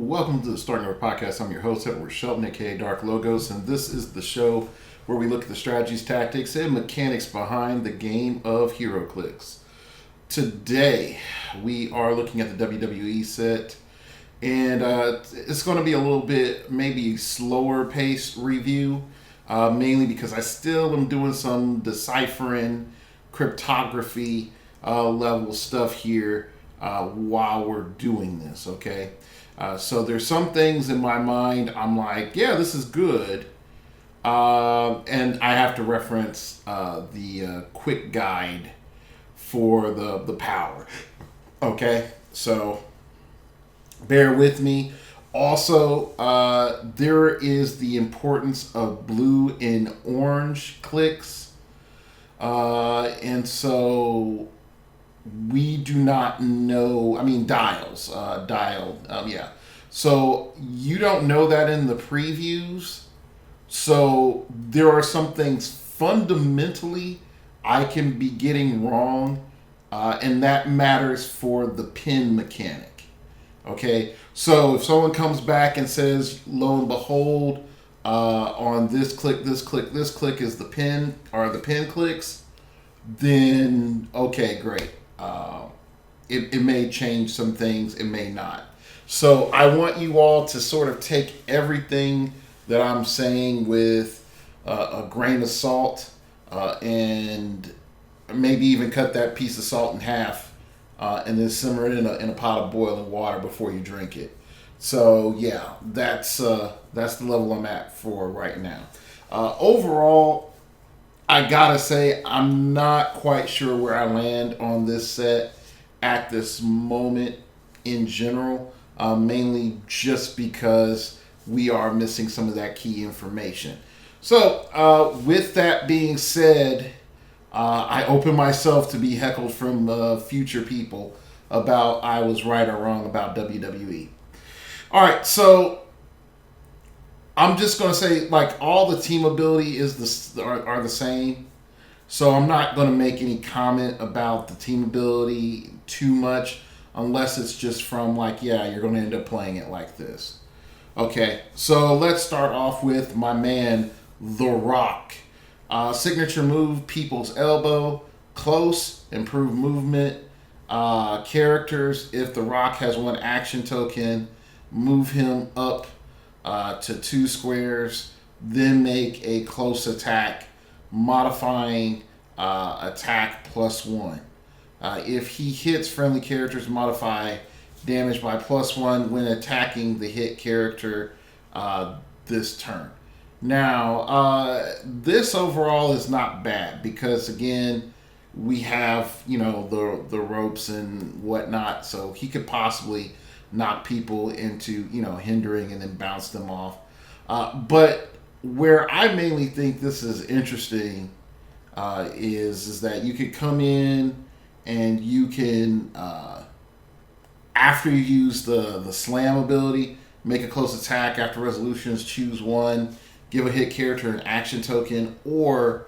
Welcome to the Starting Over Podcast. I'm your host, Edward Shelton, aka Dark Logos, and this is the show where we look at the strategies, tactics, and mechanics behind the game of heroclix. Today, we are looking at the WWE set, and it's going to be a little bit maybe slower paced review, mainly because I still am doing some deciphering, cryptography level stuff here while we're doing this, okay? So there's some things in my mind I'm like, yeah, this is good. And I have to reference the quick guide for the power. Okay, so bear with me. Also, there is the importance of blue and orange clicks. And so we do not know, dials, yeah. So you don't know that in the previews. So there are some things fundamentally I can be getting wrong, and that matters for the pin mechanic. Okay, so if someone comes back and says, lo and behold, on this click is the pin, or the pin clicks, then okay, great. It may change some things, it may not. So I want you all to sort of take everything that I'm saying with a grain of salt, and maybe even cut that piece of salt in half, and then simmer it in a pot of boiling water before you drink it. So yeah, that's the level I'm at for right now. Overall, I gotta say, I'm not quite sure where I land on this set at this moment in general, mainly just because we are missing some of that key information. So, with that being said, I open myself to be heckled from future people about I was right or wrong about WWE. All right, so I'm just going to say, like, all the team ability are the same. So I'm not going to make any comment about the team ability too much unless it's just from, like, yeah, you're going to end up playing it like this. Okay, so let's start off with my man, The Rock. Signature move, People's Elbow. Close, improved movement. Characters, if The Rock has one action token, move him up to 2 squares, then make a close attack, modifying attack +1. If he hits friendly characters, modify damage by +1 when attacking the hit character this turn. Now, this overall is not bad because, again, we have, the ropes and whatnot, so he could possibly knock people into, hindering and then bounce them off. But where I mainly think this is interesting is that you could come in and you can, after you use the slam ability, make a close attack. After resolutions, choose one, give a hit character an action token, or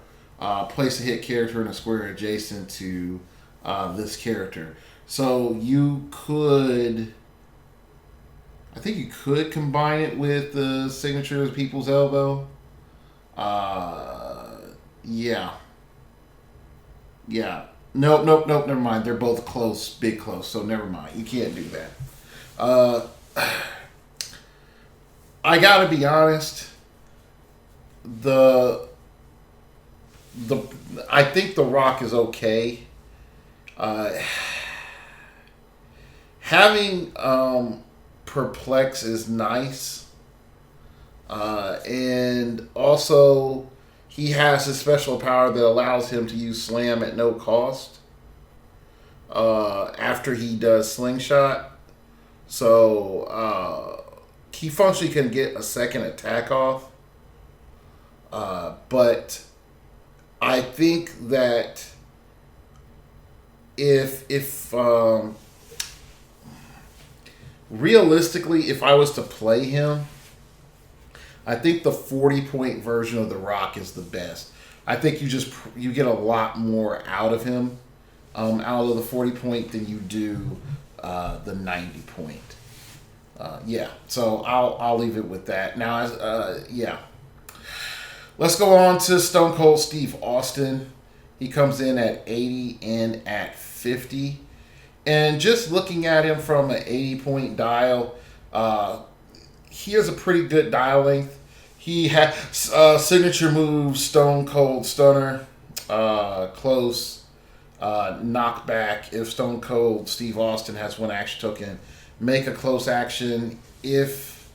place a hit character in a square adjacent to this character. So you could, I think you could combine it with the signature of People's Elbow. Yeah. Nope, never mind. They're both close, big close, so never mind. You can't do that. I gotta be honest. I think The Rock is okay. Having Perplex is nice, and also he has a special power that allows him to use Slam at no cost after he does Slingshot. So he functionally can get a second attack off, but I think that if realistically, if I was to play him, I think the 40-point version of The Rock is the best. I think you get a lot more out of him, out of the 40-point than you do the 90-point. Yeah, so I'll leave it with that. Now, yeah, let's go on to Stone Cold Steve Austin. He comes in at 80 and at 50. And just looking at him from an 80-point dial, he has a pretty good dial length. He has signature moves, Stone Cold Stunner, close, knockback. If Stone Cold Steve Austin has one action token, make a close action. If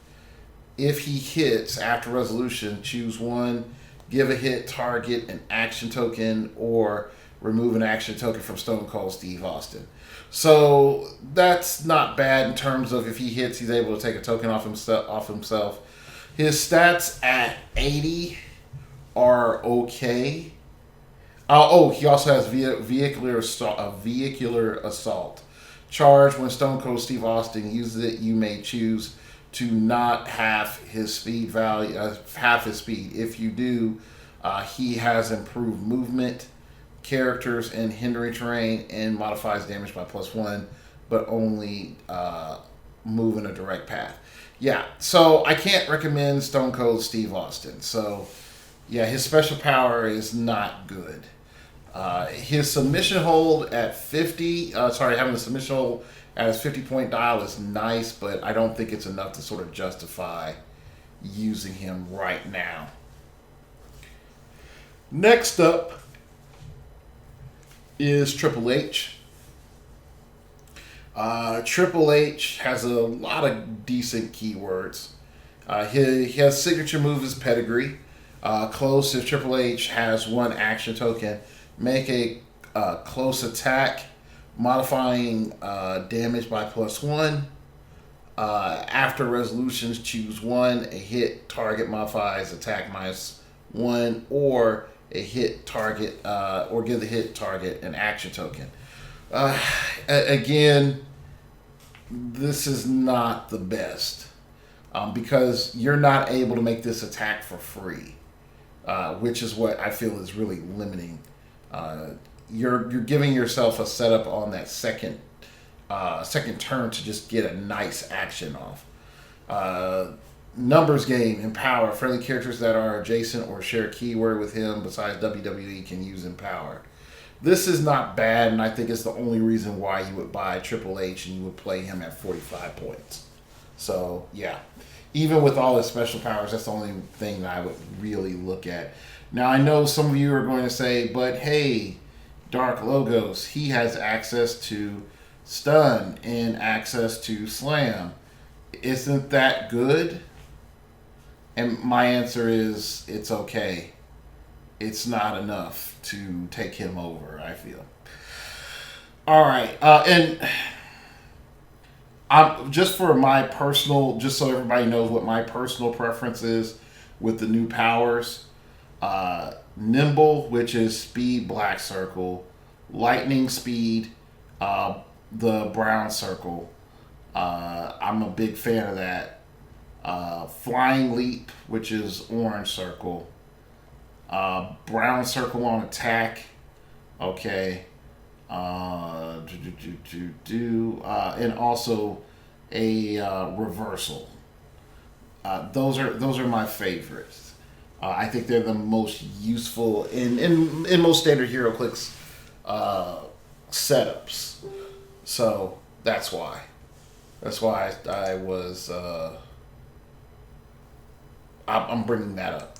he hits after resolution, choose one, give a hit, target an action token, or remove an action token from Stone Cold Steve Austin. So that's not bad in terms of if he hits, he's able to take a token off himself. His stats at 80 are okay. He also has vehicular assault. Charge: when Stone Cold Steve Austin uses it, you may choose to not half his speed value, half his speed. If you do, he has improved movement, characters, and hindering terrain, and modifies damage by +1, but only move in a direct path. Yeah, so I can't recommend Stone Cold Steve Austin. So, yeah, his special power is not good. His submission hold at 50, having the submission hold at his 50-point dial is nice, but I don't think it's enough to sort of justify using him right now. Next up is Triple H. Triple H has a lot of decent keywords. He has signature move as Pedigree. Close: if Triple H has one action token, make a close attack, modifying damage by +1. After resolutions, choose one. A hit, target modifies attack -1, or a hit target, or give the hit target an action token. Again, this is not the best because you're not able to make this attack for free, which is what I feel is really limiting. You're giving yourself a setup on that second turn to just get a nice action off. Numbers game: Empower. Friendly characters that are adjacent or share a keyword with him besides WWE can use Empower. This is not bad, and I think it's the only reason why you would buy Triple H and you would play him at 45 points. So, yeah. Even with all his special powers, that's the only thing that I would really look at. Now, I know some of you are going to say, but hey, Dark Logos, he has access to Stun and access to Slam. Isn't that good? And my answer is, it's okay. It's not enough to take him over, I feel. All right. And just for my personal, just so everybody knows what my personal preference is with the new powers, Nimble, which is speed, black circle, lightning speed, the brown circle. I'm a big fan of that. Flying leap, which is orange circle. Brown circle on attack. Okay. And also a reversal. Those are my favorites. I think they're the most useful in most standard heroclix setups. So that's why. That's why I was. I'm bringing that up.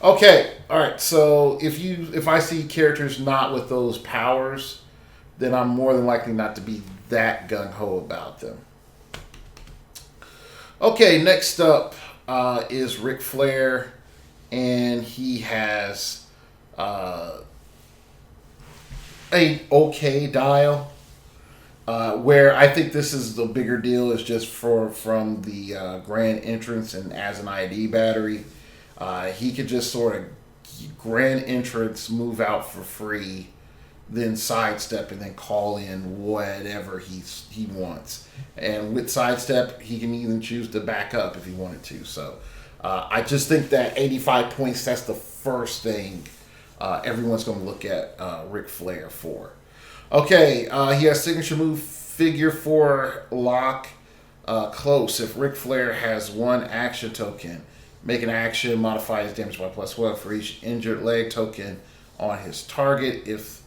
Okay, all right. So if I see characters not with those powers, then I'm more than likely not to be that gung ho about them. Okay, next up is Ric Flair, and he has a okay dial. Where I think this is the bigger deal is just from the grand entrance and as an ID battery. He could just sort of grand entrance, move out for free, then sidestep and then call in whatever he wants. And with sidestep, he can even choose to back up if he wanted to. So I just think that 85 points, that's the first thing everyone's going to look at Ric Flair for. Okay, he has signature move, figure 4 lock, Close. If Ric Flair has one action token, make an action, modify his damage by +1 for each injured leg token on his target. If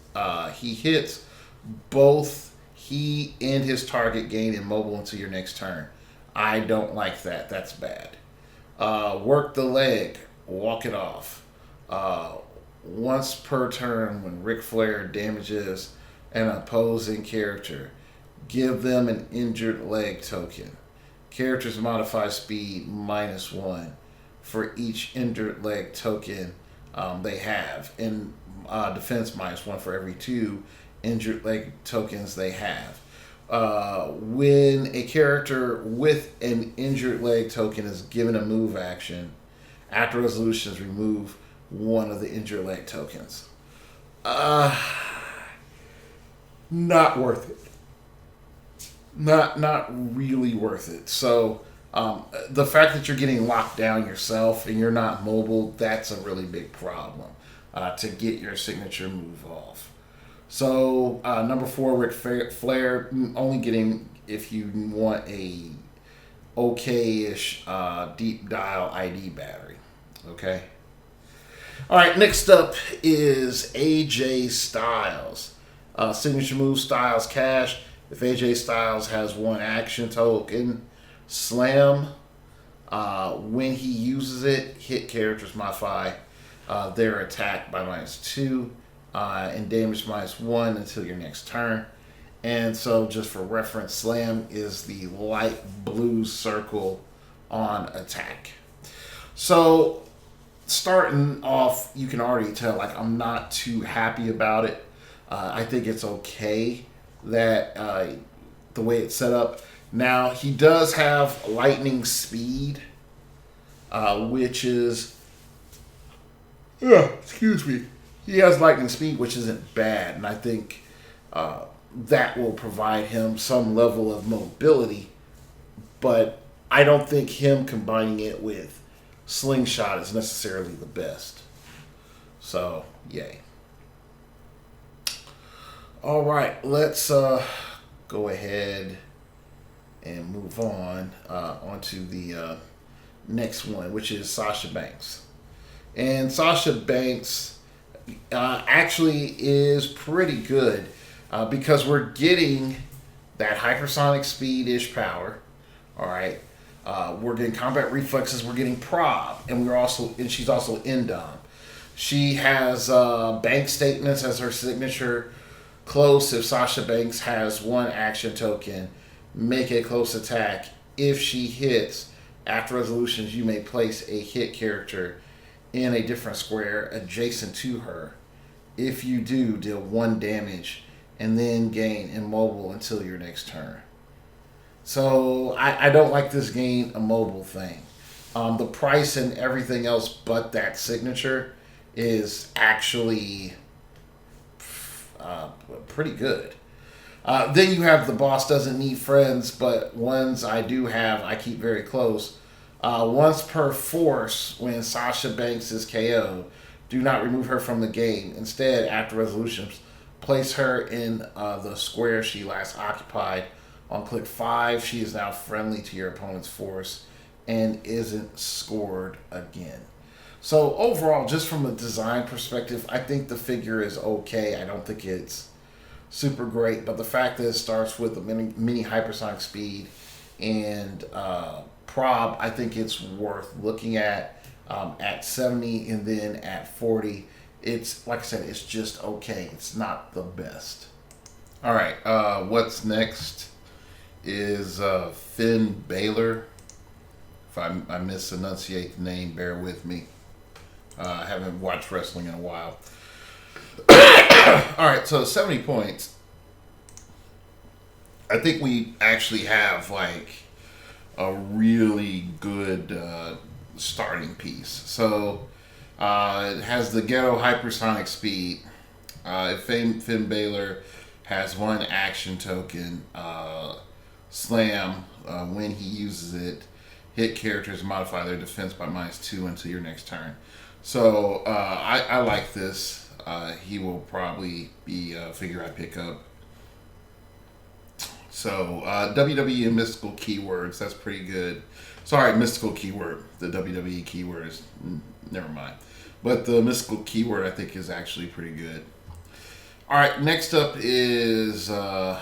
he hits, both he and his target gain immobile until your next turn. I don't like that. That's bad. Work the leg, walk it off. Once per turn, when Ric Flair damages an opposing character, give them an injured leg token. Characters modify speed -1 for each injured leg token they have, and defense -1 for every 2 injured leg tokens they have. When a character with an injured leg token is given a move action, after resolutions, remove one of the injured leg tokens. Not worth it. Not really worth it. So the fact that you're getting locked down yourself and you're not mobile, that's a really big problem to get your signature move off. So number 4, Ric Flair, only getting if you want a okay-ish deep dial ID battery. Okay. All right. Next up is AJ Styles. Signature move Styles Cash. If AJ Styles has one action token, slam. When he uses it, hit characters modify their attack by -2 and damage -1 until your next turn. And so, just for reference, slam is the light blue circle on attack. So, starting off, you can already tell, like, I'm not too happy about it. I think it's okay that the way it's set up. Now, he does have lightning speed, which is, excuse me, he has lightning speed, which isn't bad, and I think that will provide him some level of mobility, but I don't think him combining it with slingshot is necessarily the best. So, yay. All right, let's go ahead and move on onto the next one, which is Sasha Banks. And Sasha Banks actually is pretty good because we're getting that hypersonic speed-ish power. All right, we're getting combat reflexes. We're getting prob, and she's also indom. She has bank statements as her signature. Close. If Sasha Banks has one action token, make a close attack. If she hits, after resolutions, you may place a hit character in a different square adjacent to her. If you do, deal 1 damage and then gain immobile until your next turn. So I don't like this gain immobile thing. The price and everything else but that signature is actually pretty good. Then you have the boss doesn't need friends, but ones I do have, I keep very close. Once per force, when Sasha Banks is KO'd, do not remove her from the game. Instead, after resolutions, place her in the square she last occupied. On click 5, she is now friendly to your opponent's force and isn't scored again. So overall, just from a design perspective, I think the figure is okay. I don't think it's super great, but the fact that it starts with a mini hypersonic speed and prob, I think it's worth looking at 70 and then at 40. It's, like I said, it's just okay. It's not the best. All right, what's next is Finn Balor. If I misenunciate the name, bear with me. I haven't watched wrestling in a while. All right, so 70 points. I think we actually have like a really good starting piece. So it has the ghetto hypersonic speed. If Finn Balor has one action token, slam, when he uses it, hit characters modify their defense by -2 until your next turn. So I like this. He will probably be a figure I pick up So WWE and mystical keywords, that's pretty good. Sorry, mystical keyword. The WWE keyword is never mind. But the mystical keyword I think is actually pretty good. All right, next up is Ronda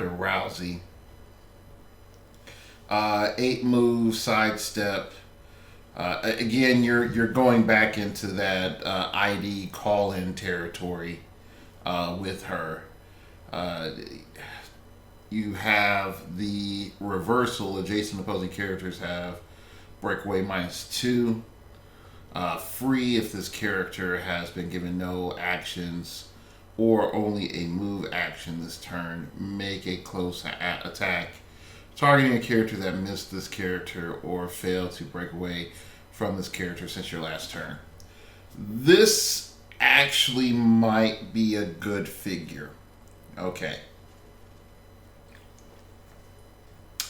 Rousey. 8 move sidestep. Again, you're going back into that ID call-in territory with her. You have the reversal. Adjacent opposing characters have breakaway -2. Free if this character has been given no actions or only a move action this turn. Make a close attack targeting a character that missed this character or failed to break away from this character since your last turn. This actually might be a good figure. Okay.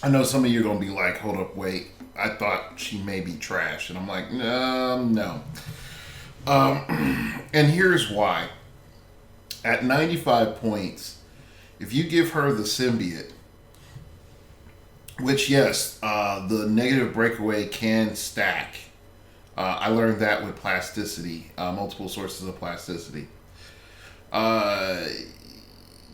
I know some of you are going to be like, hold up, wait. I thought she may be trash. And I'm like, no. And here's why. At 95 points, if you give her the symbiote, which, yes, the negative breakaway can stack. I learned that with plasticity, multiple sources of plasticity.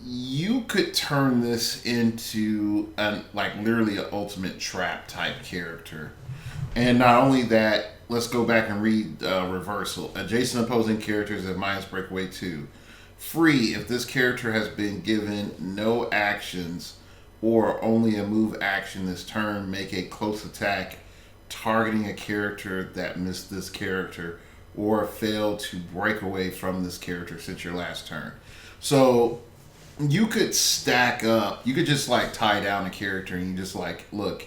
You could turn this into literally an ultimate trap type character. And not only that, let's go back and read reversal. Adjacent opposing characters have minus breakaway 2. Free if this character has been given no actions or only a move action this turn. Make a close attack targeting a character that missed this character or failed to break away from this character since your last turn. So you could stack up. You could just like tie down a character and you just like, look,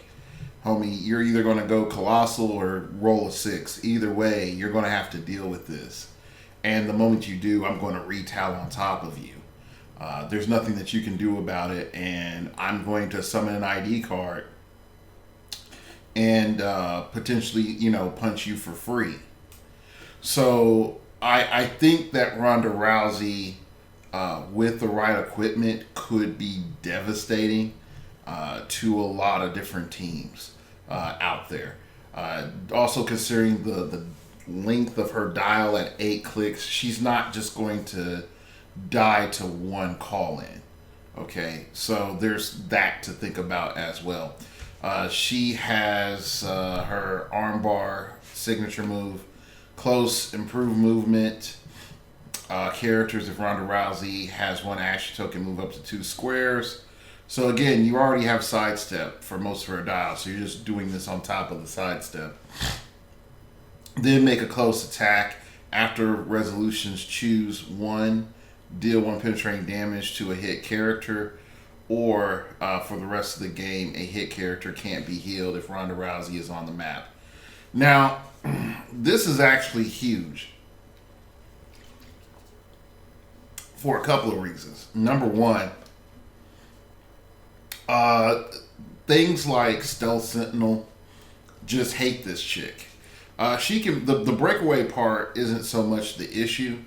homie, you're either going to go colossal or roll a 6. Either way, you're going to have to deal with this. And the moment you do, I'm going to retowel on top of you. There's nothing that you can do about it, and I'm going to summon an ID card and potentially, punch you for free. So I think that Ronda Rousey, with the right equipment, could be devastating to a lot of different teams out there. Also considering the length of her dial at 8 clicks, she's not just going to die to one call-in. Okay, so there's that to think about as well. She has her armbar signature move, close, improved movement. Characters, if Ronda Rousey has 1 action token, move up to 2 squares. So again, you already have sidestep for most of her dials, so you're just doing this on top of the sidestep. Then make a close attack. After resolutions, choose 1, deal 1 penetrating damage to a hit character, or for the rest of the game, a hit character can't be healed if Ronda Rousey is on the map. Now, this is actually huge for a couple of reasons. Number one, things like Stealth Sentinel just hate this chick. She can the breakaway part isn't so much the issue.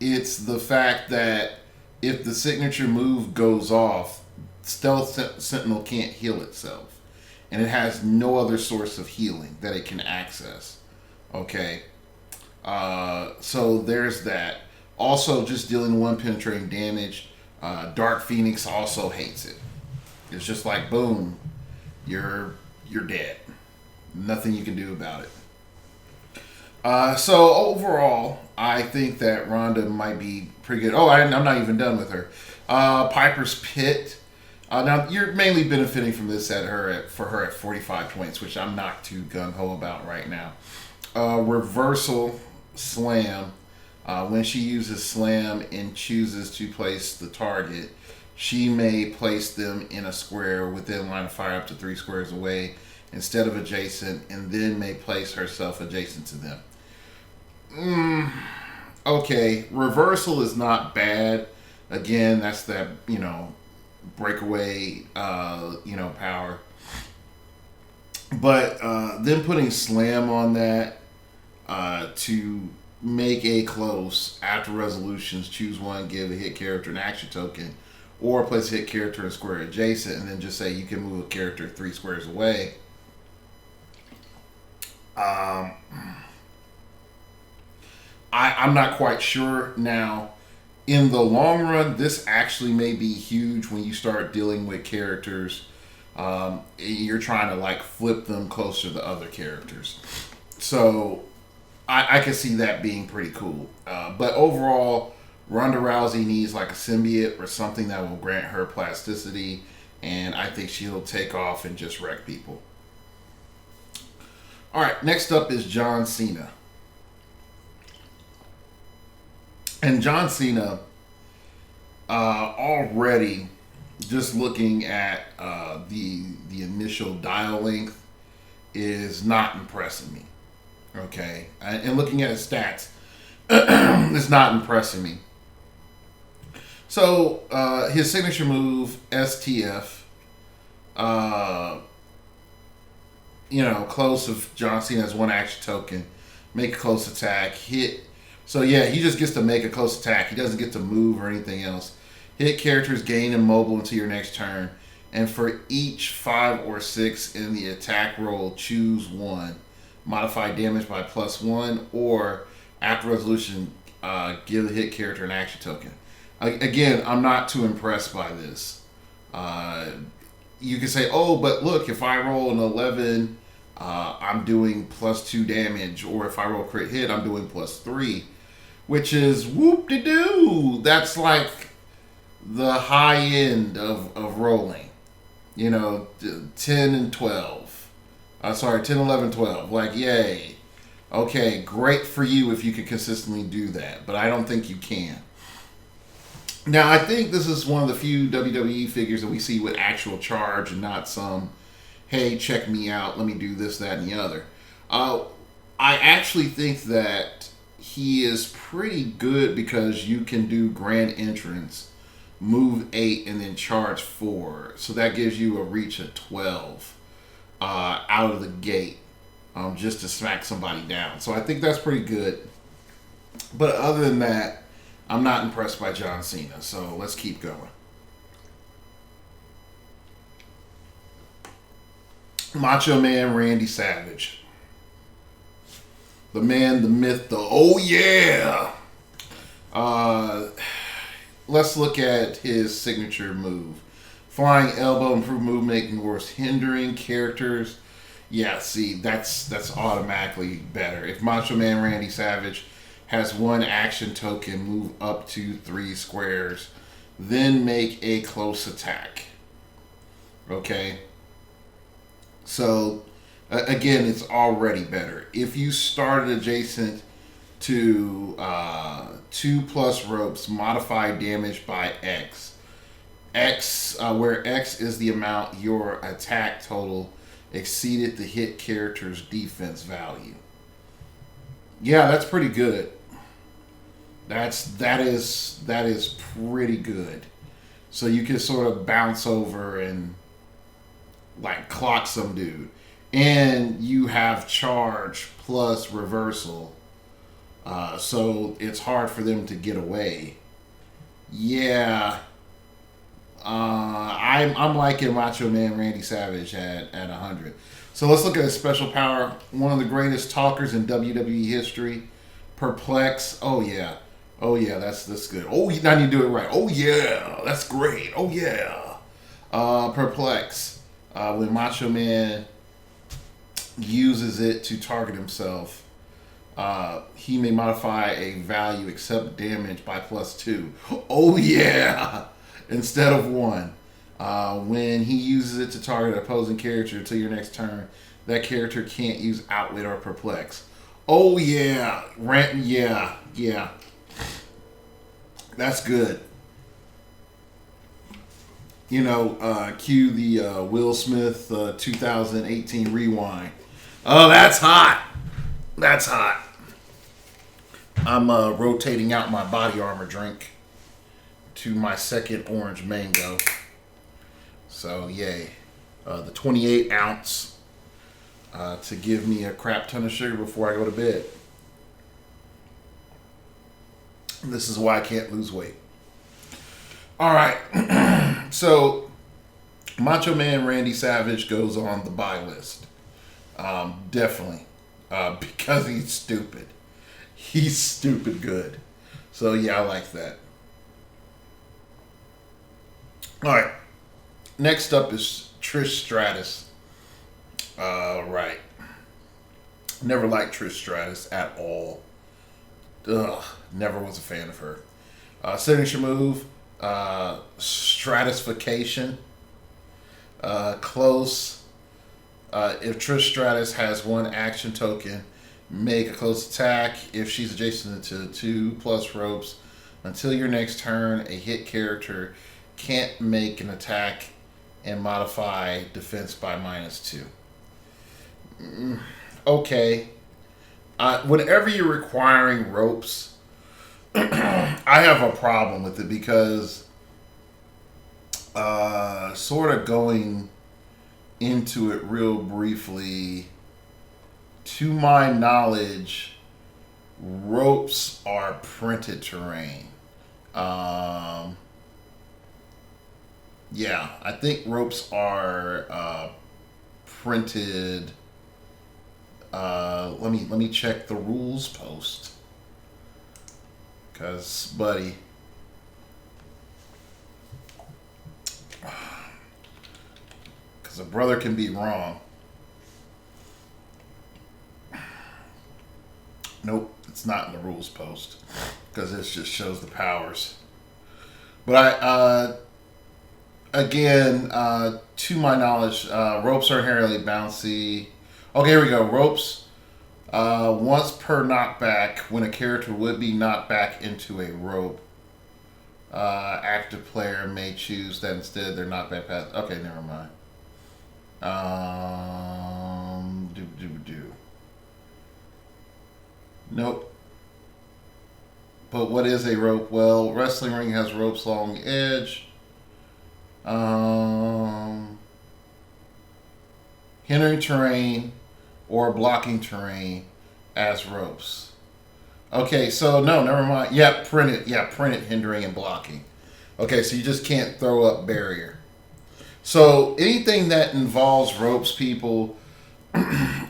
It's the fact that if the signature move goes off, Stealth Sentinel can't heal itself. And it has no other source of healing that it can access. Okay. So there's that. Also, just dealing 1 penetrating damage. Dark Phoenix also hates it. It's just like, boom, you're dead. Nothing you can do about it. So overall, I think that Ronda might be pretty good. Oh, I'm not even done with her. Piper's Pit. Now you're mainly benefiting from this for her at 45 points, which I'm not too gung-ho about right now. Reversal Slam. When she uses Slam and chooses to place the target, she may place them in a square within line of fire up to 3 squares away instead of adjacent, and then may place herself adjacent to them. Okay, reversal is not bad. Again, that's that, breakaway, power. But then putting Slam on that to make a close after resolutions, choose 1, give a hit character an action token, or place a hit character in square adjacent, and then just say you can move a character 3 squares away. I'm not quite sure. Now, in the long run, this actually may be huge when you start dealing with characters. You're trying to like flip them closer to other characters. So I can see that being pretty cool. But overall, Ronda Rousey needs like a symbiote or something that will grant her plasticity, and I think she'll take off and just wreck people. All right, next up is John Cena. And John Cena, already, just looking at the initial dial length, is not impressing me. Okay, and looking at his stats, it's not impressing me. So his signature move, STF, close of John Cena has 1 action token, make a close attack, hit. So yeah, he just gets to make a close attack. He doesn't get to move or anything else. Hit characters gain immobile until your next turn. And for each 5 or 6 in the attack roll, choose 1. Modify damage by +1, or after resolution, give the hit character an action token. Again, I'm not too impressed by this. You can say, oh, but look, if I roll an 11, I'm doing +2 damage, or if I roll crit hit, I'm doing +3, which is whoop-de-doo. That's like the high end of rolling. 10 and 12. 10, 11, 12. Like, yay. Okay, great for you if you could consistently do that, but I don't think you can. Now, I think this is one of the few WWE figures that we see with actual charge and not some, hey, check me out, let me do this, that, and the other. I actually think that he is pretty good because you can do grand entrance, move 8, and then charge 4. So that gives you a reach of 12 out of the gate, just to smack somebody down. So I think that's pretty good. But other than that, I'm not impressed by John Cena. So let's keep going. Macho Man Randy Savage. The man, the myth, the oh yeah. Let's look at his signature move. Flying elbow, improved movement, ignores hindering characters. Yeah, see, that's automatically better. If Macho Man Randy Savage has 1 action token, move up to 3 squares, then make a close attack. Okay? So, again, it's already better. If you started adjacent to 2+ ropes, modify damage by X. Where X is the amount your attack total exceeded the hit character's defense value. Yeah, that's pretty good. That is pretty good. So you can sort of bounce over and like clock some dude, and you have charge plus reversal, so it's hard for them to get away. Yeah. I'm liking Macho Man Randy Savage at 100. So let's look at his special power. One of the greatest talkers in WWE history. Perplex. Oh yeah, that's good. Oh, now you do it right. Oh yeah, that's great. Oh yeah. Perplex. When Macho Man uses it to target himself, he may modify a value except damage by +2. Oh yeah. Instead of 1. When he uses it to target an opposing character until your next turn, that character can't use Outwit or Perplex. Oh yeah, yeah. That's good. Cue the Will Smith 2018 rewind. Oh, that's hot. That's hot. I'm rotating out my body armor drink to my second orange mango. So yay. The 28 ounce to give me a crap ton of sugar before I go to bed. This is why I can't lose weight. All right. So, Macho Man Randy Savage goes on the buy list. Definitely. Because he's stupid. He's stupid good. So, yeah, I like that. All right. Next up is Trish Stratus. Right. Never liked Trish Stratus at all. Ugh. Never was a fan of her. Signature move, stratification. Close. If Trish Stratus has one action token, make a close attack. If she's adjacent to 2+ ropes, until your next turn, a hit character can't make an attack and modify defense by -2. Okay. Whenever you're requiring ropes, I have a problem with it because sort of going into it real briefly, to my knowledge, ropes are printed terrain. Yeah, I think ropes are printed. Let me check the rules post, cause buddy, cause a brother can be wrong. Nope, it's not in the rules post, because it just shows the powers. But again, to my knowledge, ropes are inherently bouncy. Okay, here we go. Ropes, once per knockback, when a character would be knocked back into a rope, active player may choose that instead their knockback path. Okay, never mind. Nope. But what is a rope? Well, wrestling ring has ropes along the edge. Hindering terrain or blocking terrain as ropes. Okay, so no, never mind. Yeah, print it. Yeah, print it, hindering and blocking. Okay, so you just can't throw up barrier. So anything that involves ropes, people,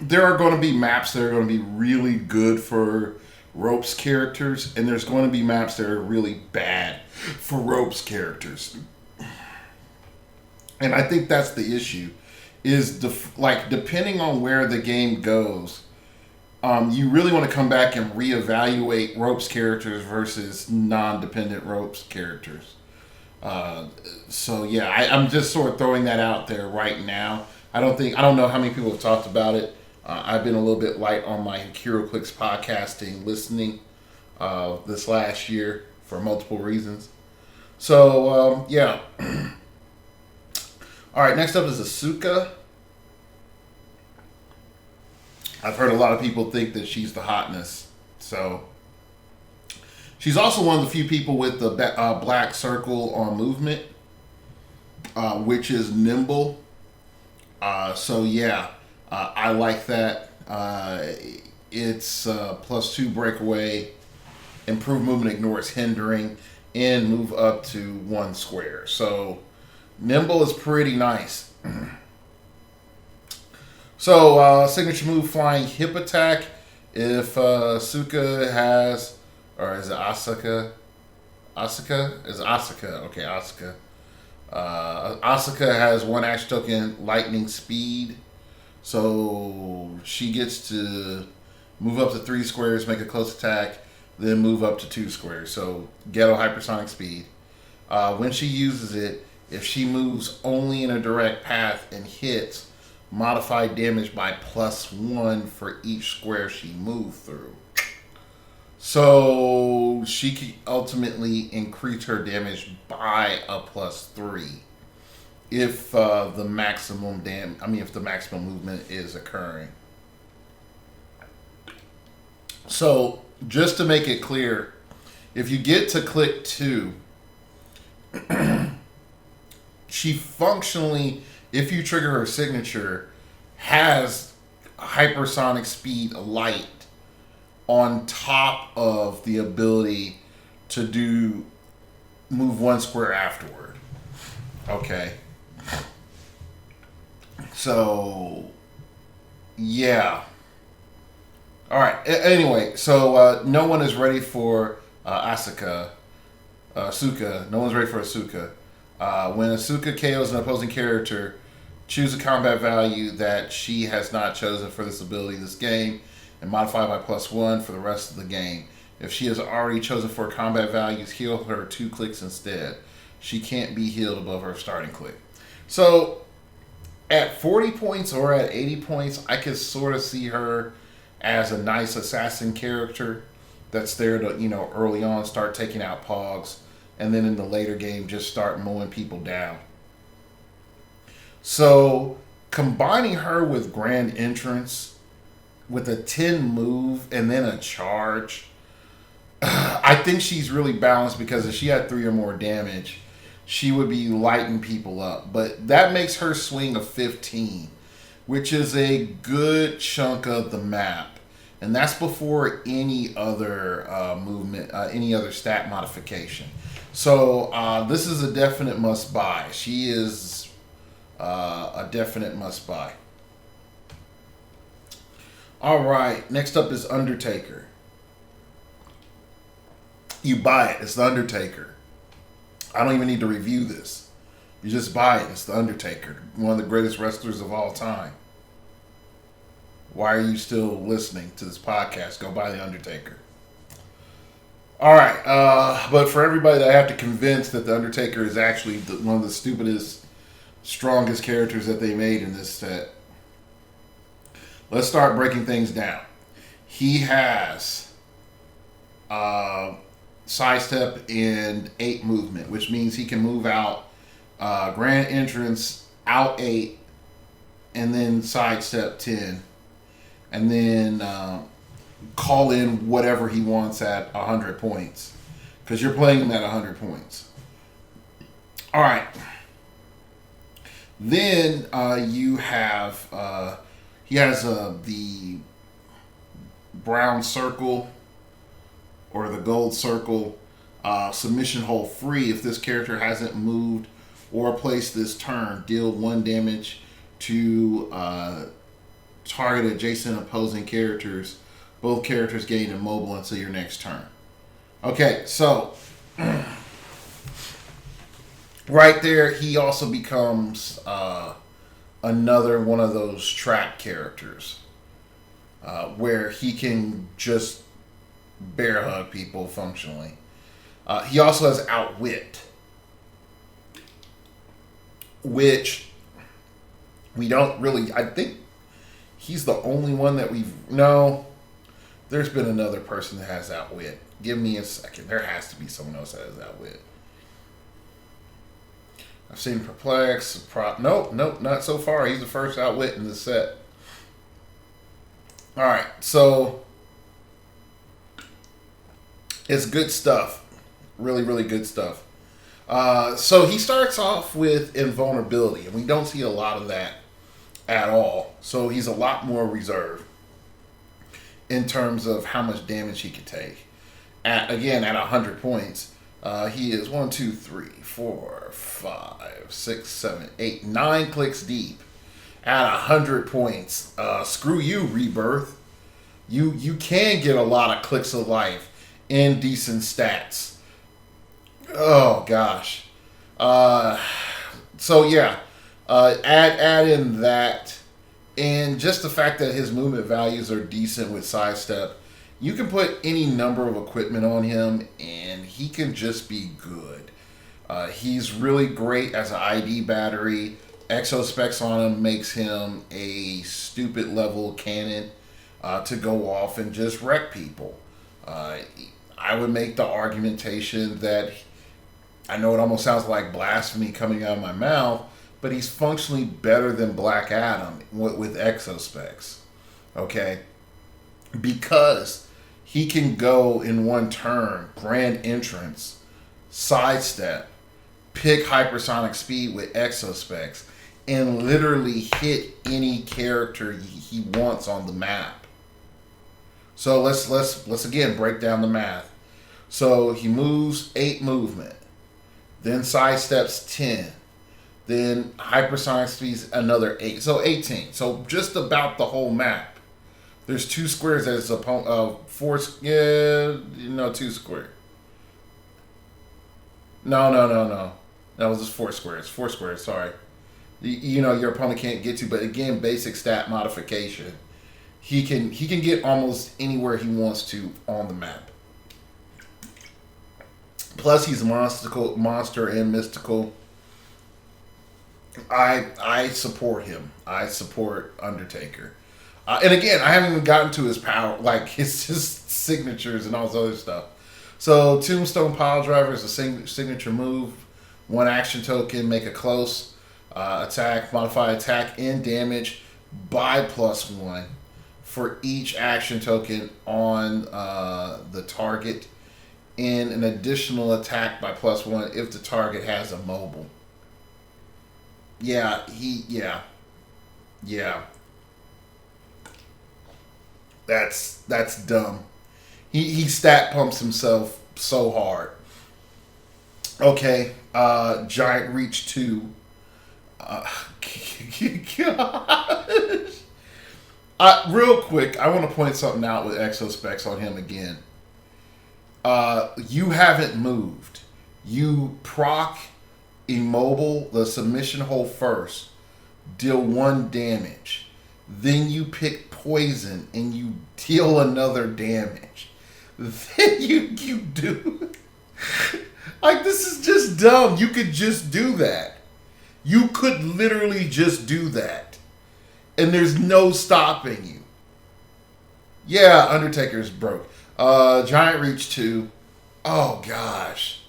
there are going to be maps that are going to be really good for ropes characters, and there's going to be maps that are really bad for ropes characters. And I think that's the issue, is depending on where the game goes, you really want to come back and reevaluate ropes characters versus non-dependent ropes characters. So yeah, I'm just sort of throwing that out there right now. I don't know how many people have talked about it. I've been a little bit light on my heroclix podcasting listening this last year for multiple reasons. So yeah. All right, next up is Asuka. I've heard a lot of people think that she's the hotness. So she's also one of the few people with the black circle on movement, which is nimble. So yeah, I like that. It's +2 breakaway, improve movement, ignores hindering, and move up to 1 square. So nimble is pretty nice. So signature move, flying hip attack. If Asuka has, or is it Asuka? Asuka? Is Asuka. Okay, Asuka. Asuka has 1 action token, lightning speed. So she gets to move up to 3 squares, make a close attack, then move up to 2 squares. So ghetto hypersonic speed. When she uses it, if she moves only in a direct path and hits, modify damage by +1 for each square she moved through. So she can ultimately increase her damage by a +3 if the maximum if the maximum movement is occurring. So just to make it clear, if you get to click 2, she functionally, if you trigger her signature, has hypersonic speed light on top of the ability to move 1 square afterward. Okay. So, yeah. All right. Anyway, so no one is ready for Asuka. No one's ready for Asuka. When Asuka KOs an opposing character, choose a combat value that she has not chosen for this ability this game, and modify by +1 for the rest of the game. If she has already chosen for combat values, heal her 2 clicks instead. She can't be healed above her starting click. So, at 40 points or at 80 points, I could sort of see her as a nice assassin character that's there to, early on start taking out pogs, and then in the later game just start mowing people down. So combining her with Grand Entrance with a 10 move and then a charge, I think she's really balanced, because if she had 3 or more damage, she would be lighting people up. But that makes her swing of 15, which is a good chunk of the map. And that's before any other movement, any other stat modification. So this is a definite must buy. She is a definite must buy. All right, next up is Undertaker. You buy it. It's the Undertaker. I don't even need to review this. You just buy it. It's the Undertaker, one of the greatest wrestlers of all time. Why are you still listening to this podcast? Go buy the Undertaker. All right, but for everybody that I have to convince that the Undertaker is actually one of the stupidest, strongest characters that they made in this set, let's start breaking things down. He has sidestep and 8 movement, which means he can move out Grand Entrance, out 8, and then sidestep 10, and then call in whatever he wants at 100 points, because you're playing him at 100 points. All right. Then you have he has the brown circle or the gold circle, submission hold free. If this character hasn't moved or placed this turn, deal 1 damage to target adjacent opposing characters. Both characters gain immobile until your next turn. Okay, so right there, he also becomes another one of those trap characters where he can just bear hug people functionally. He also has Outwit, which we don't really... I think he's the only one that we've... No, there's been another person that has Outwit. Give me a second. There has to be someone else that has Outwit. I've seen Perplex. Nope, not so far. He's the first Outwit in the set. All right, so it's good stuff. Really, really good stuff. So he starts off with invulnerability, and we don't see a lot of that at all. So he's a lot more reserved in terms of how much damage he can take. At 100 points, he is 1, 2, 3, 4, 5, 6, 7, 8, 9 clicks deep. At 100 points, screw you, Rebirth. You can get a lot of clicks of life in decent stats. Oh gosh. So yeah, add in that, and just the fact that his movement values are decent with sidestep. You can put any number of equipment on him, and he can just be good. He's really great as an ID battery. Exospecs on him makes him a stupid level cannon to go off and just wreck people. I would make the argumentation that, I know it almost sounds like blasphemy coming out of my mouth, but he's functionally better than Black Adam with Exospecs. Okay? Because he can go in one turn, Grand Entrance, sidestep, pick hypersonic speed with Exospecs, and literally hit any character he wants on the map. So let's again break down the math. So he moves 8 movement, then sidesteps 10, Then hypersonic speed's another 8. So 18. So just about the whole map. There's 2 squares as opponent. 4. Yeah, no, 2 square. No. That was just 4 squares. 4 squares. Sorry. Your opponent can't get to. But again, basic stat modification. He can get almost anywhere he wants to on the map. Plus, he's monster and mystical. I support him. I support Undertaker. And again, I haven't even gotten to his power, like his just signatures and all this other stuff. So, Tombstone Piledriver is a signature move. 1 action token, make a close attack, modify attack and damage by +1 for each action token on the target, and an additional attack by +1 if the target has a mobile. Yeah. That's dumb. He stat pumps himself so hard. Okay, Giant Reach 2. Gosh. Real quick, I want to point something out with Exospecs on him again. You haven't moved. You proc immobile the submission hold first, deal 1 damage. Then you pick poison and you deal another damage. Then you do. Like, this is just dumb. You could just do that. You could literally just do that. And there's no stopping you. Yeah, Undertaker's broke. Giant Reach 2. Oh, gosh.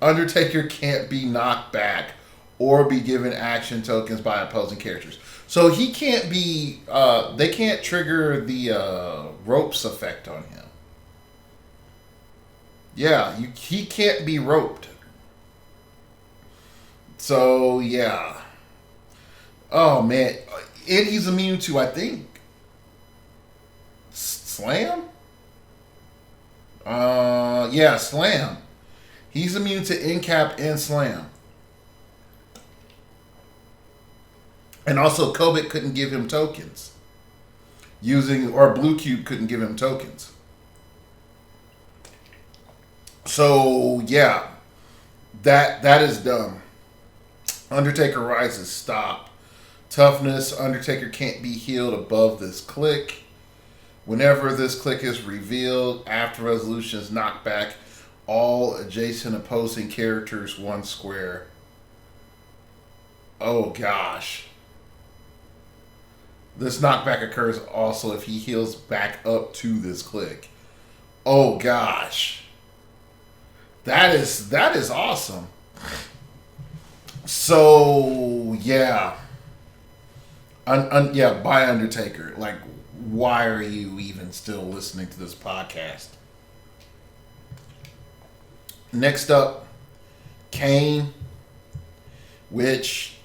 Undertaker can't be knocked back or be given action tokens by opposing characters. So he can't be... they can't trigger the ropes effect on him. Yeah, he can't be roped. So, yeah. Oh, man. And he's immune to, I think, Slam? Yeah, Slam. He's immune to Incap and Slam. And also, Kobit couldn't give him tokens. Or Blue Cube couldn't give him tokens. So, yeah. That is dumb. Undertaker Rises, stop. Toughness, Undertaker can't be healed above this click. Whenever this click is revealed, after resolution is knocked back all adjacent opposing characters 1 square. Oh gosh. This knockback occurs also if he heals back up to this click. Oh gosh. That is awesome. So yeah. By Undertaker. Like, why are you even still listening to this podcast? Next up, Kane, which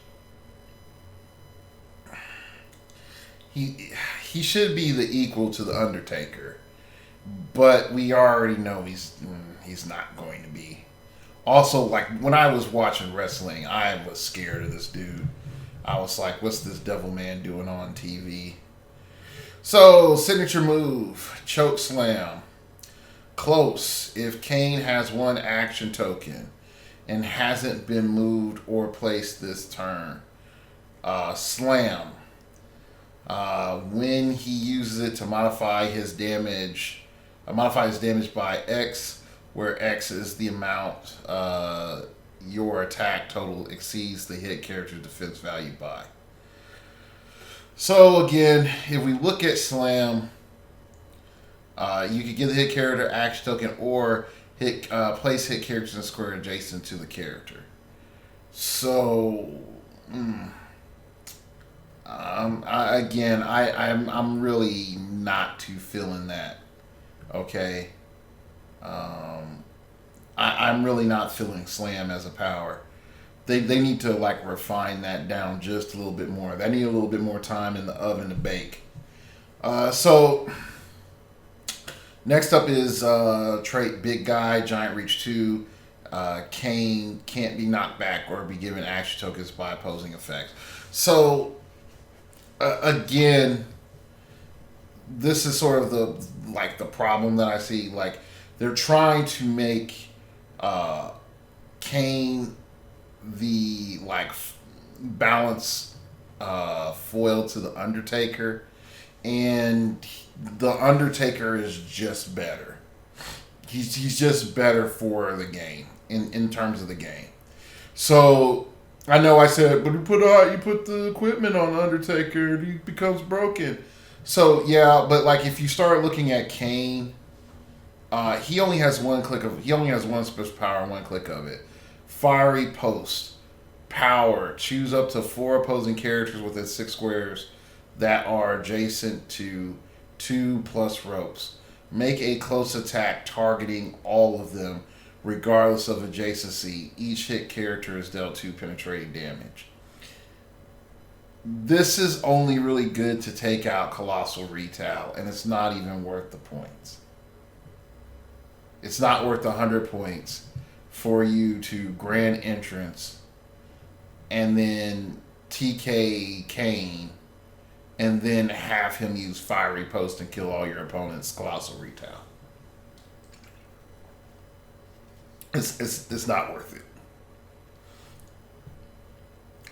he should be the equal to the Undertaker, but we already know he's not going to be. Also, like, when I was watching wrestling, I was scared of this dude. I was like, what's this devil man doing on TV? So, signature move, choke slam. Close. If Kane has 1 action token and hasn't been moved or placed this turn. Slam. When he uses it to modify his damage by X, where X is the amount your attack total exceeds the hit character's defense value by. So again, if we look at Slam, you could give the hit character action token or place hit characters in a square adjacent to the character. So, I'm really not too feeling that. Okay. I'm really not feeling Slam as a power. They need to, like, refine that down just a little bit more. They need a little bit more time in the oven to bake. So next up is trait Big Guy, Giant Reach 2. Kane can't be knocked back or be given action tokens by opposing effects. So again, this is sort of the problem that I see. Like they're trying to make Kane the balance foil to the Undertaker, and the Undertaker is just better. He's just better for the game in terms of the game. So I know I said, but you put the equipment on Undertaker, he becomes broken. So yeah, but like if you start looking at Kane, he only has one special power and one click of it. Fiery post. Power. Choose up to 4 opposing characters within 6 squares that are adjacent to 2+ ropes. Make a close attack targeting all of them, regardless of adjacency. Each hit character is dealt 2 penetrating damage. This is only really good to take out Colossal Retail, and it's not even worth the points. It's not worth 100 points for you to grand entrance and then TK Kane and then have him use Fiery Post and kill all your opponents' Colossal Retail. It's not worth it.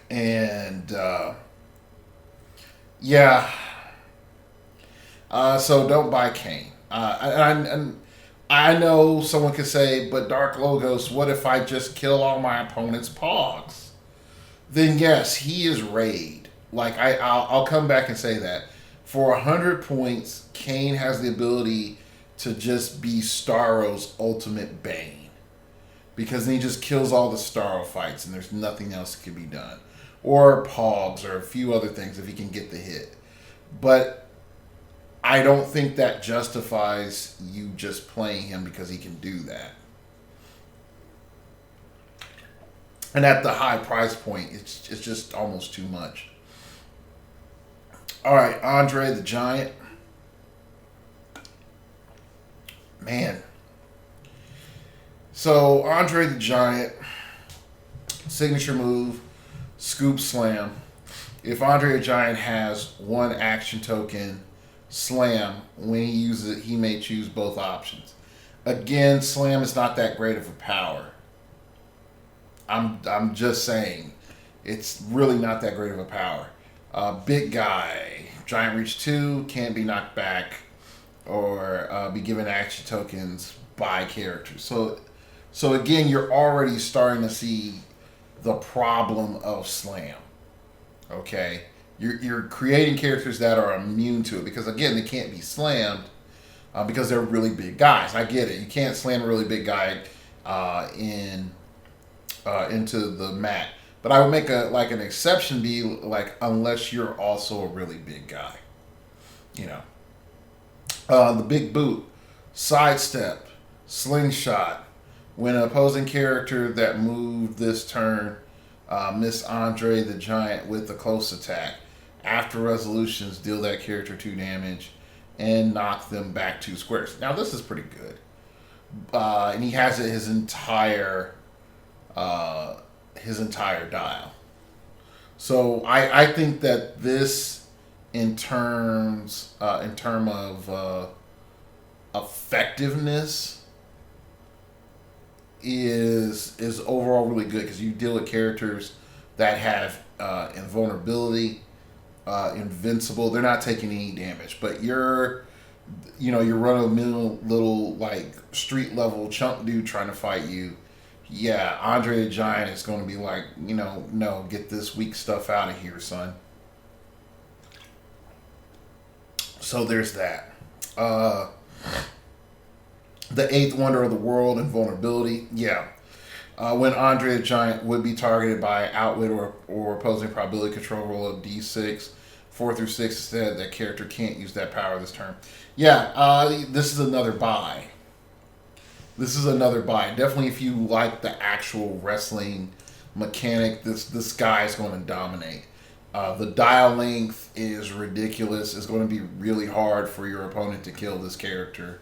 And yeah, so don't buy Kane. And I know someone could say, but Dark Logos, what if I just kill all my opponent's Pogs? Then yes, he is raid. Like I'll come back and say that. For 100 points, Kane has the ability to just be Starro's ultimate bane. Because then he just kills all the Starro fights and there's nothing else that can be done. Or Pogs or a few other things if he can get the hit. But I don't think that justifies you just playing him because he can do that. And at the high price point, it's just almost too much. All right, Andre the Giant. Man. So, Andre the Giant, signature move, scoop slam. If Andre the Giant has one action token, slam, when he uses it, he may choose both options. Again, slam is not that great of a power. I'm just saying, it's really not that great of a power. Big guy, Giant Reach 2, can't be knocked back or be given action tokens by characters. So again, you're already starting to see the problem of slam. Okay, you're creating characters that are immune to it because again, they can't be slammed because they're really big guys. I get it. You can't slam a really big guy into the mat. But I would make an exception be like unless you're also a really big guy. You know. The big boot, sidestep, slingshot. When an opposing character that moved this turn miss Andre the Giant with a close attack, after resolutions, deal that character 2 damage and knock them back 2 squares. Now this is pretty good. And he has it his entire dial. So I think that this in terms of effectiveness is overall really good because you deal with characters that have invulnerability, invincible. They're not taking any damage, but you're run-of-the-mill little like street level chunk dude trying to fight you. Yeah, Andre the Giant is going to be like, no, get this weak stuff out of here, son. So there's that. The 8th Wonder of the World, invulnerability. Yeah. When Andre the Giant would be targeted by outwit or opposing probability control roll of D6, 4 through 6 instead, that character can't use that power this turn. Yeah, this is another buy. Definitely if you like the actual wrestling mechanic, this guy is going to dominate. The dial length is ridiculous. It's going to be really hard for your opponent to kill this character.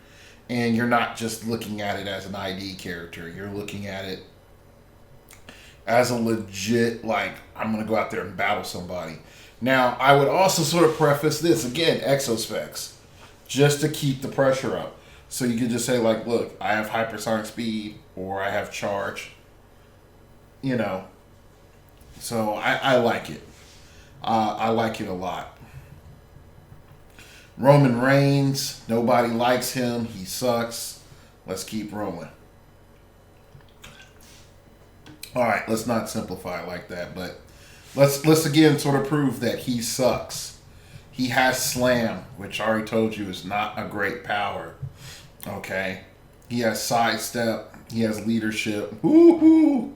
And you're not just looking at it as an ID character. You're looking at it as a legit, like, I'm going to go out there and battle somebody. Now, I would also sort of preface this, again, exospecs, just to keep the pressure up. So you could just say, like, look, I have hypersonic speed, or I have charge, you know. So I like it. I like it a lot. Roman Reigns, nobody likes him. He sucks. Let's keep rolling. All right, let's not simplify it like that, but let's again sort of prove that he sucks. He has slam, which I already told you is not a great power. Okay, he has sidestep. He has leadership. Woo-hoo!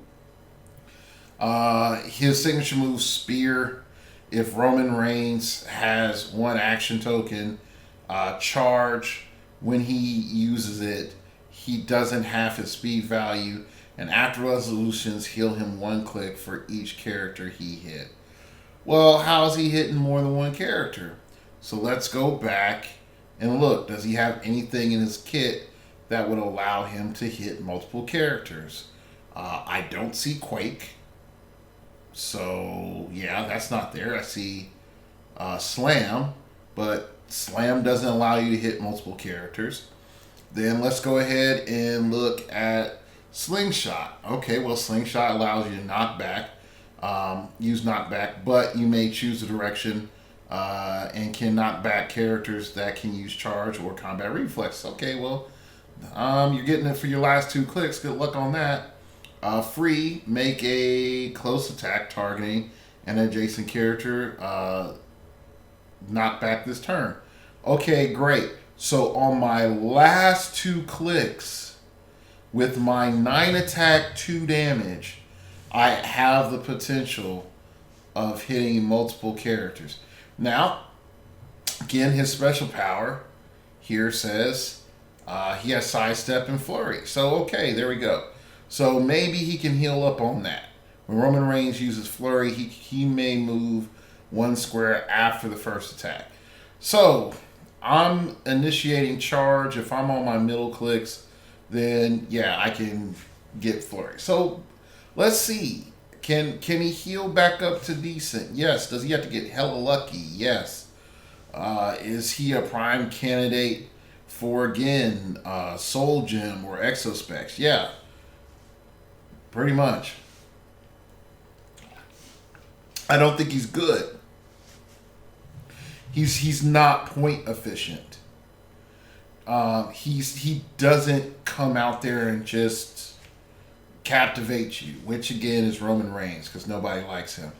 His signature move, spear. If Roman Reigns has one action token, charge, when he uses it, he doesn't have his speed value. And after resolutions, heal him one click for each character he hit. Well, how is he hitting more than one character? So let's go back and look. Does he have anything in his kit that would allow him to hit multiple characters? I don't see Quake. So, yeah, that's not there. I see Slam, but Slam doesn't allow you to hit multiple characters. Then let's go ahead and look at Slingshot. Okay, well, Slingshot allows you to knock back, use knockback, but you may choose a direction and can knock back characters that can use charge or combat reflex. Okay, well, you're getting it for your last 2 clicks. Good luck on that. Free, make a close attack targeting an adjacent character, knock back this turn. Okay, great. So on my last 2 clicks, with my 9 attack, 2 damage, I have the potential of hitting multiple characters. Now, again, his special power here says he has sidestep and flurry. So, okay, there we go. So maybe he can heal up on that. When Roman Reigns uses flurry, he may move 1 square after the first attack. So I'm initiating charge. If I'm on my middle clicks, then yeah, I can get flurry. So let's see. Can he heal back up to decent? Yes. Does he have to get hella lucky? Yes. Is he a prime candidate for, again, Soul Gem or Exospecs? Yeah. Pretty much. I don't think he's good. He's not point efficient. He doesn't come out there and just captivate you, which again is Roman Reigns, because nobody likes him.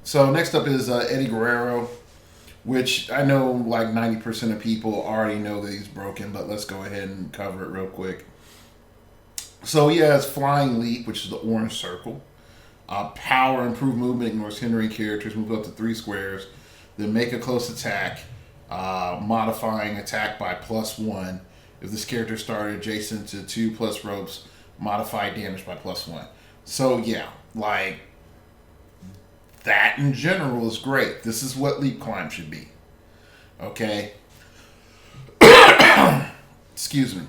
So next up is Eddie Guerrero, which I know like 90% of people already know that he's broken, but let's go ahead and cover it real quick. So he has Flying Leap, which is the orange circle. Power, improved movement, ignores hindering characters, move up to 3 squares. Then make a close attack, modifying attack by +1. If this character started adjacent to 2+ ropes, modify damage by +1. So yeah, like that in general is great. This is what Leap Climb should be. Okay? Excuse me.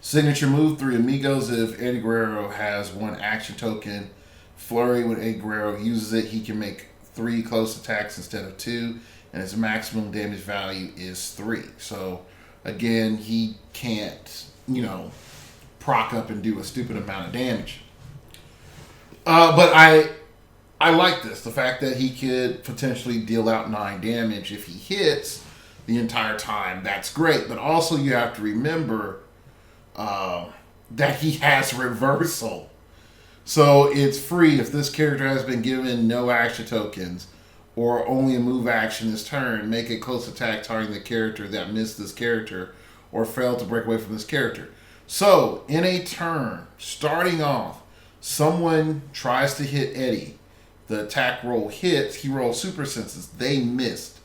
Signature move, 3 amigos. If Eddie Guerrero has 1 action token, flurry, when Eddie Guerrero uses it, he can make 3 close attacks instead of 2, and his maximum damage value is 3. So again, he can't, proc up and do a stupid amount of damage. But I like this, the fact that he could potentially deal out 9 damage if he hits the entire time. That's great, but also you have to remember that he has reversal. So it's free if this character has been given no action tokens or only a move action this turn. Make a close attack targeting the character that missed this character or failed to break away from this character. So in a turn, starting off, someone tries to hit Eddie. The attack roll hits. He rolls super senses. They missed.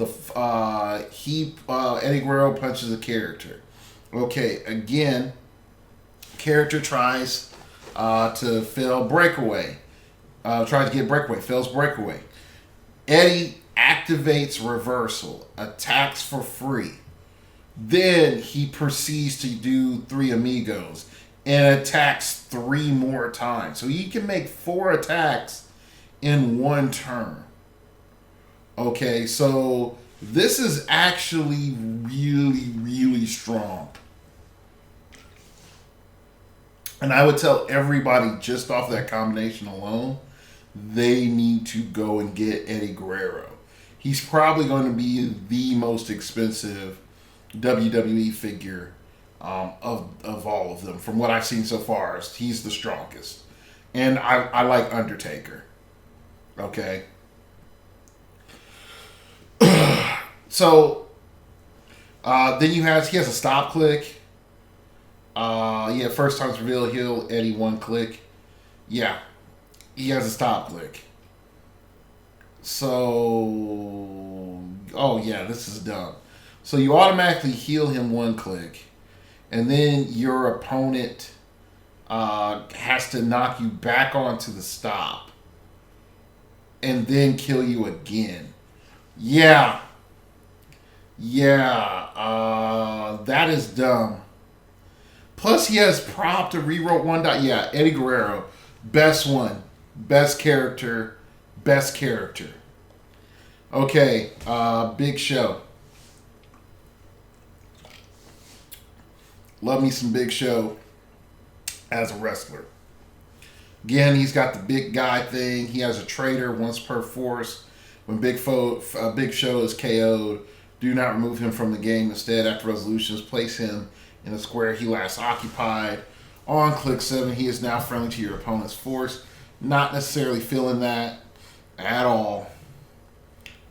Eddie Guerrero punches a character. Okay, again, character tries to fail breakaway. Tries to get breakaway, fails breakaway. Eddie activates reversal, attacks for free. Then he proceeds to do 3 amigos and attacks 3 more times. So he can make 4 attacks in 1 turn. Okay, so this is actually really, really strong. And I would tell everybody just off that combination alone, they need to go and get Eddie Guerrero. He's probably going to be the most expensive WWE figure of all of them. From what I've seen so far, he's the strongest. And I like Undertaker. Okay. So then he has a stop click. First time's reveal, heal Eddie 1 click. Yeah, he has a stop click. So, this is dumb. So you automatically heal him 1 click, and then your opponent has to knock you back onto the stop, and then kill you again. That is dumb. Plus, he has prop to reroll 1 die. Yeah, Eddie Guerrero, best one, best character. Okay, Big Show. Love me some Big Show as a wrestler. Again, he's got the big guy thing. He has a traitor once per force. When Big Show is KO'd, do not remove him from the game. Instead, after resolutions, place him in a square he last occupied. On click 7, he is now friendly to your opponent's force. Not necessarily feeling that at all.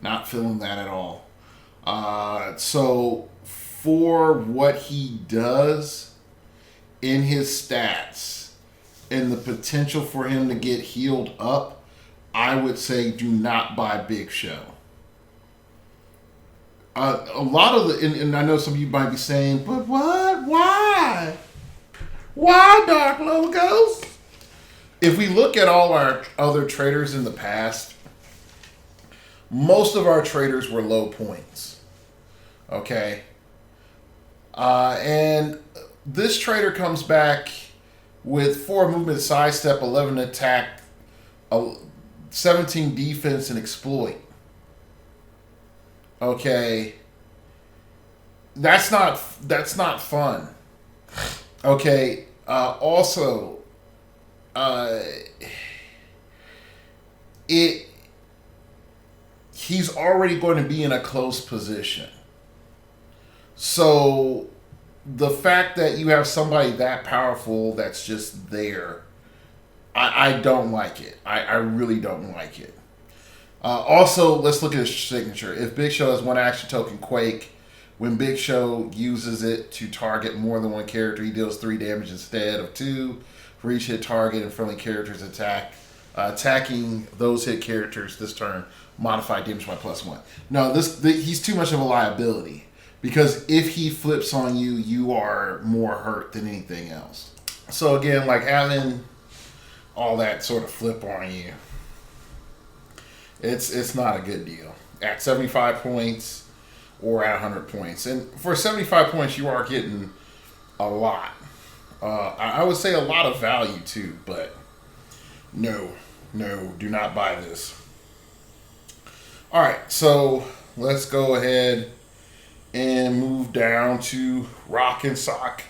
Not feeling that at all. So, for what he does in his stats and the potential for him to get healed up, I would say do not buy Big Show. A lot of and I know some of you might be saying, but what? Why? Why Dark Logos? If we look at all our other traders in the past, most of our traders were low points. Okay? And this trader comes back with 4 movement, sidestep, 11 attack, 17 defense, and exploit. Okay, that's not fun. Okay, also, he's already going to be in a close position. So the fact that you have somebody that powerful that's just there, I don't like it. I really don't like it. Also, let's look at his signature. If Big Show has 1 action token, Quake. When Big Show uses it to target more than 1 character, he deals 3 damage instead of 2 for each hit target and friendly characters attacking those hit characters this turn. Modified damage by +1. No, he's too much of a liability because if he flips on you, you are more hurt than anything else. So again, like having all that sort of flip on you, it's not a good deal. At 75 points or at 100 points. And for 75 points, you are getting a lot. I would say a lot of value too, but no, do not buy this. All right, so let's go ahead and move down to Rock and Sock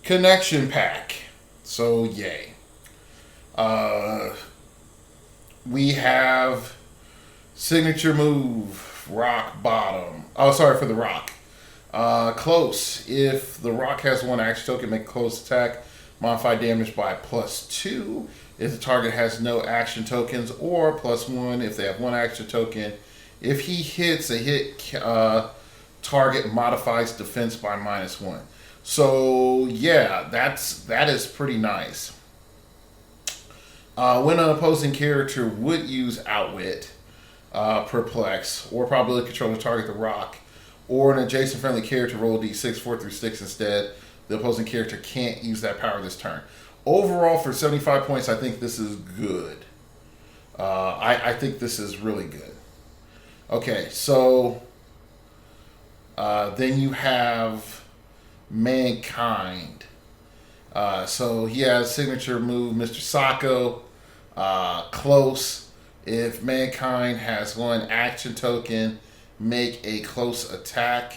Connection Pack. So, yay. We have signature move, Rock Bottom. Oh, sorry for the Rock. Close. If the Rock has 1 action token, make a close attack. Modify damage by +2. If the target has no action tokens, or +1 if they have 1 action token. If he hits, a hit target modifies defense by -1. So yeah, that is pretty nice. When an opposing character would use Outwit, Perplex, or Probability Control to target the Rock, or an adjacent friendly character roll D6 4 through 6 instead, the opposing character can't use that power this turn. Overall, for 75 points, I think this is good. I think this is really good. Okay, so then you have Mankind. So he has signature move, Mr. Sacco, close. If Mankind has one action token, make a close attack.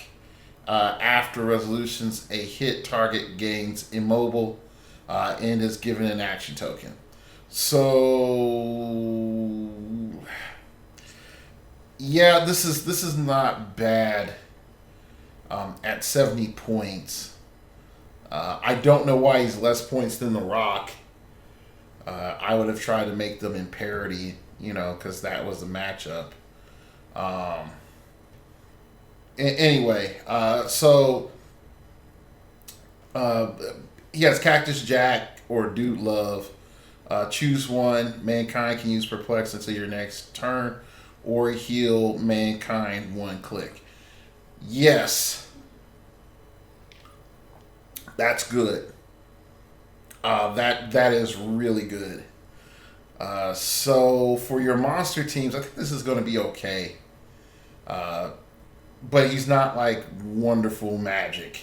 After resolutions, a hit target gains immobile and is given an action token. So yeah, this is not bad at 70 points. I don't know why he's less points than The Rock. I would have tried to make them in parity, because that was the matchup. Anyway, so he has Cactus Jack or Dude Love. Choose one. Mankind can use Perplex until your next turn, or heal Mankind one click. Yes, that's good. That is really good. So for your monster teams, I think this is going to be okay. But he's not like wonderful magic.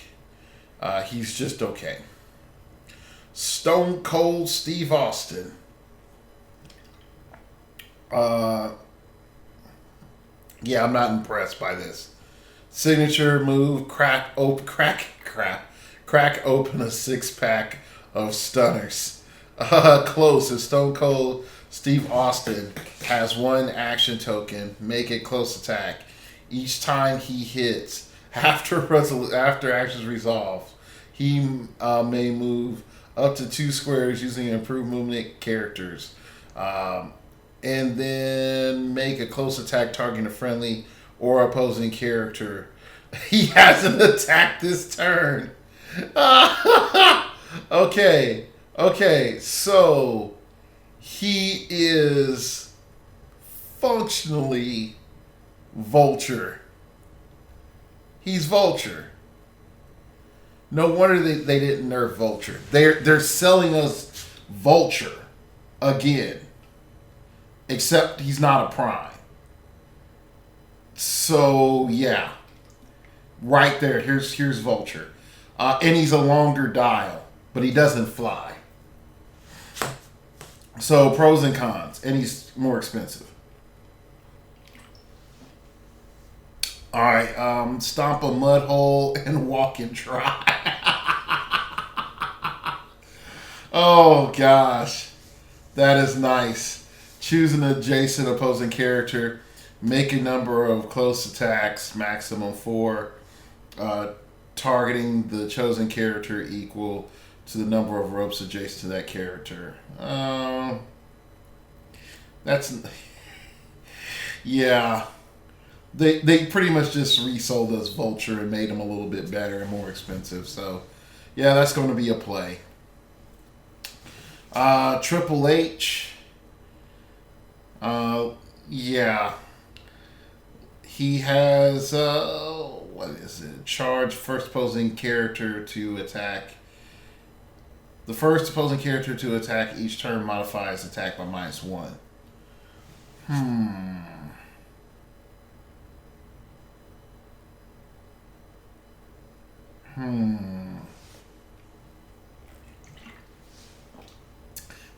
He's just okay. Stone Cold Steve Austin. Yeah, I'm not impressed by this. Signature move: crack open a 6-pack of stunners. Close. If Stone Cold Steve Austin has one action token, make a close attack. Each time he hits, after actions resolved, he may move up to 2 squares using improved movement characters. And then make a close attack targeting a friendly or opposing character. He hasn't attacked this turn. Okay, so he is functionally Vulture. He's Vulture. No wonder they didn't nerf Vulture. They're selling us Vulture again. Except he's not a prime. So yeah. Right there. Here's Vulture. And he's a longer dial, but he doesn't fly. So pros and cons. And he's more expensive. Alright, stomp a mud hole and walk and try. Oh gosh. That is nice. Choose an adjacent opposing character. Make a number of close attacks, maximum 4. Targeting the chosen character equal to the number of ropes adjacent to that character. That's... Yeah. They pretty much just resold us Vulture and made him a little bit better and more expensive. So, yeah, that's going to be a play. Triple H. Yeah. He has, what is it? Charge first opposing character to attack. The first opposing character to attack each turn modifies attack by -1.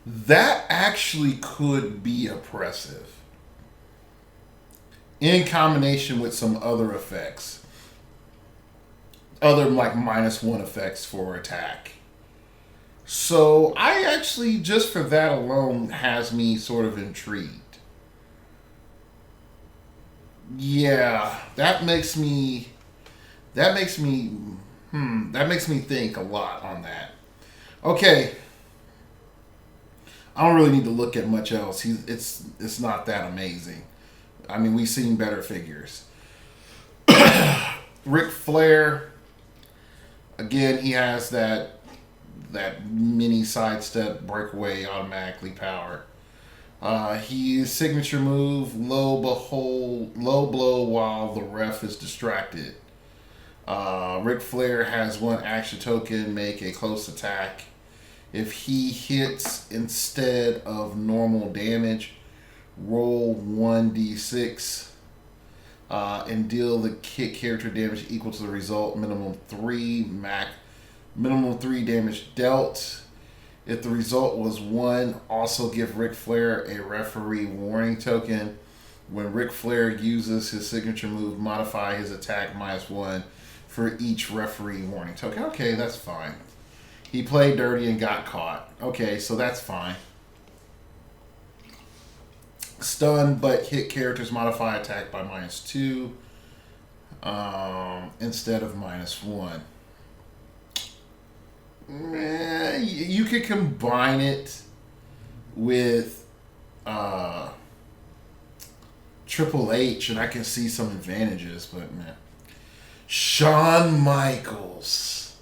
That actually could be oppressive. In combination with some other effects. Other like -1 effects for attack. So I actually, just for that alone, has me sort of intrigued. Yeah, that makes me think a lot on that. Okay. I don't really need to look at much else. It's not that amazing. I mean, we've seen better figures. Ric Flair, again, he has that mini sidestep breakaway automatically power. His signature move, low blow while the ref is distracted. Ric Flair has one action token, make a close attack. If he hits instead of normal damage, roll 1d6. and deal the hit character damage equal to the result, minimum 3, minimum 3 damage dealt. If the result was 1, also give Ric Flair a referee warning token. When Ric Flair uses his signature move, modify his attack -1 for each referee warning token. Okay, that's fine. He played dirty and got caught. Okay, so that's fine. Stun, but hit characters modify attack by -2 instead of -1. You could combine it with Triple H, and I can see some advantages, but man. Shawn Michaels.